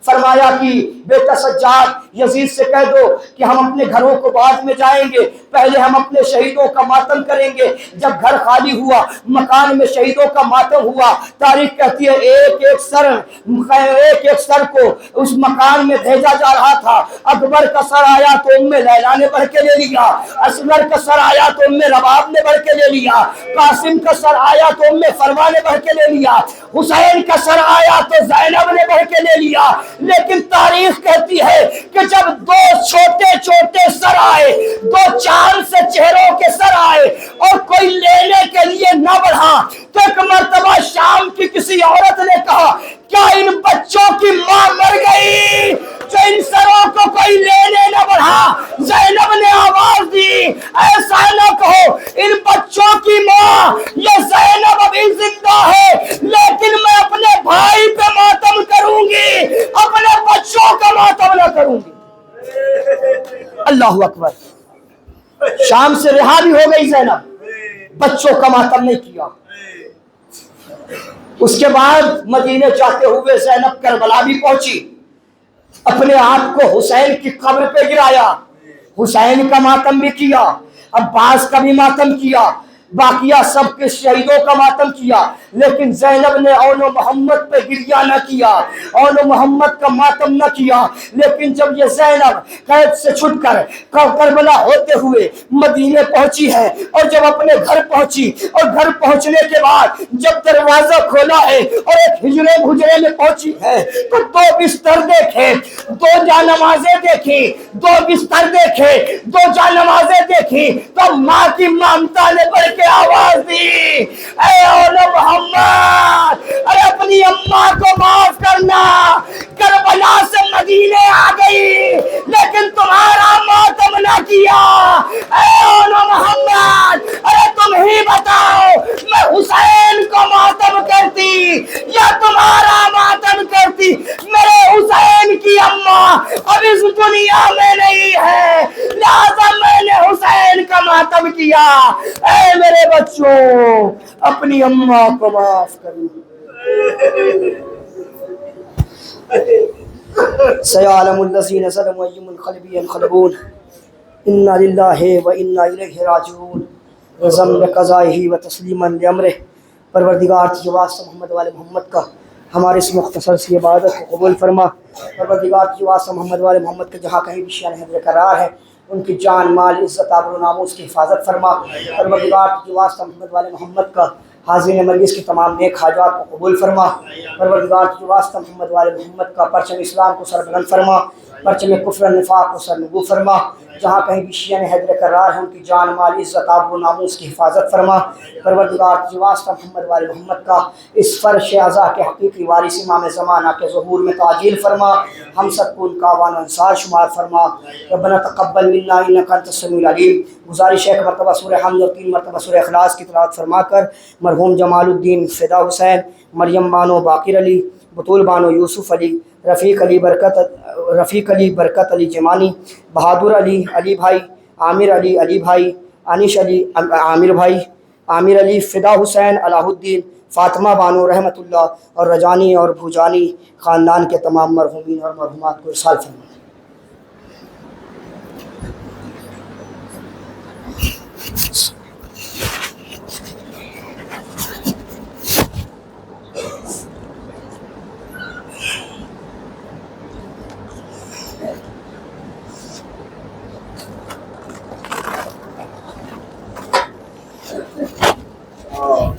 فرمایا کہ بیٹا سجاد یزید سے کہہ دو کہ ہم اپنے گھروں کو بعد میں جائیں گے، پہلے ہم اپنے شہیدوں کا ماتم کریں گے۔ جب گھر خالی ہوا، مکان میں شہیدوں کا ماتم ہوا، تاریخ کہتی ہے ایک ایک سر کو اس مکان میں بھیجا جا رہا تھا۔ اکبر کا سر آیا تو ام لیلا نے بڑھ کے لے لیا، اصغر کا سر آیا تو ام رباب نے بڑھ کے لے لیا، قاسم کا سر آیا تو ام فرما نے بڑھ کے لے لیا، حسین کا سر آیا تو زینب نے بڑھ کے لے لیا۔ لیکن تاریخ کہتی ہے کہ جب دو چھوٹے چھوٹے سر آئے، دو چاند سے چہروں کے سر آئے اور کوئی لینے کے لیے نہ بڑھا تو ایک مرتبہ شام کی کسی عورت نے کہا کیا ان بچوں کی ماں مر گئی جو ان سروں کو کوئی لینے نہ بڑھا؟ زینب نے آواز دی ایسا نہ کہو، ان بچوں کی ماں یہ زینب ابھی زندہ ہے لیکن میں اپنے بھائی پہ ماتم کروں گی، اپنے بچوں کا ماتم نہ کروں گی۔ اللہ اکبر۔ شام سے رہا بھی ہو گئی زینب، بچوں کا ماتم نہیں کیا۔ اس کے بعد مدینے جاتے ہوئے زینب کربلا بھی پہنچی، اپنے آپ کو حسین کی قبر پہ گرایا، حسین کا ماتم بھی کیا، عباس کا بھی ماتم کیا، باقیہ سب کے شہیدوں کا ماتم کیا، لیکن زینب نے اون محمد پہ گریہ نہ کیا، اون محمد کا ماتم نہ کیا۔ لیکن جب یہ زینب قید سے چھٹ کر کربلا ہوتے ہوئے مدینے پہنچی ہے اور جب اپنے گھر پہنچی اور گھر پہنچنے کے بعد جب دروازہ کھولا ہے اور ایک حجرے میں پہنچی ہے تو دو بستر دیکھے، دو جانمازیں دیکھی، دو بستر دیکھے، دو جانمازیں دیکھی تو ماں کی ممتا نے بڑھ کے آواز دی اے اول محمد، ارے اپنی اماں کو معاف کرنا، کربلا سے مدینے آ گئی لیکن تمہارا ماتم نہ کیا۔ اے اول محمد، ارے تم ہی بتاؤ میں حسین کو ماتم کرتی یا تمہارا ماتم کرتی؟ میرے حسین کی اماں اب اس دنیا میں نہیں ہے لہذا میں نے حسین کا ماتم کیا۔ اے میرے بچوں، اپنی اماں کو معاف کرو۔ سيعلم الذين ظلموا أي منقلب ينقلبون إنا لله وإنا إليه راجعون رضا بقضائه وتسلیما لأمره۔ پروردگار تجھے واسطہ محمد والے محمد کا ہمارے اس مختصر سی عبادت کو قبول فرما۔ پروردگار تجھے واسطہ محمد والے محمد کا جہاں کہیں بھی شان حیدر قرار ہے ان کی جان مال عزت آبرو و ناموس کی حفاظت فرما۔ پروردگار تجھے واسطہ محمد والے محمد کا حاضرین مجلس کی تمام نیک حاجات کو قبول فرما۔ پروردگار تجھے واسطہ محمد والے محمد کا پرچم اسلام کو سربلند فرما، پرچم کفر و نفاق کو سرنگو فرما۔ جہاں کہیں بھی شیعہ حیدر قرار ہے ان کی جان مال عزت آبرو و ناموس کی حفاظت فرما۔ پروردگار تجھے واسطہ محمد والے محمد کا اس فرش اعضا کے حقیقی وارث امام زمانہ کے ظہور میں تعجیل فرما، ہم سب کو ان کا اعوان و انصار شمار فرما۔ ربنا تقبل منا انک انت السمیع العلیم۔ گزارش ہے کہ مرتبہ سورہ حمد اور 3 مرتبہ سورہ اخلاص کی تلاوت فرما کر مرحوم جمال الدین فدا حسین، مریم بانو باقر علی، بطول بانو یوسف علی، رفیق علی برکت علی جمانی، بہادر علی علی بھائی، عامر علی علی بھائی، انیش علی عامر بھائی، عامر علی فدا حسین، الہ الدین، فاطمہ بانو رحمۃ اللہ اور رجانی اور بھوجانی خاندان کے تمام مرحومین اور مرحومات کو ارسال فرمائیں۔ Oh,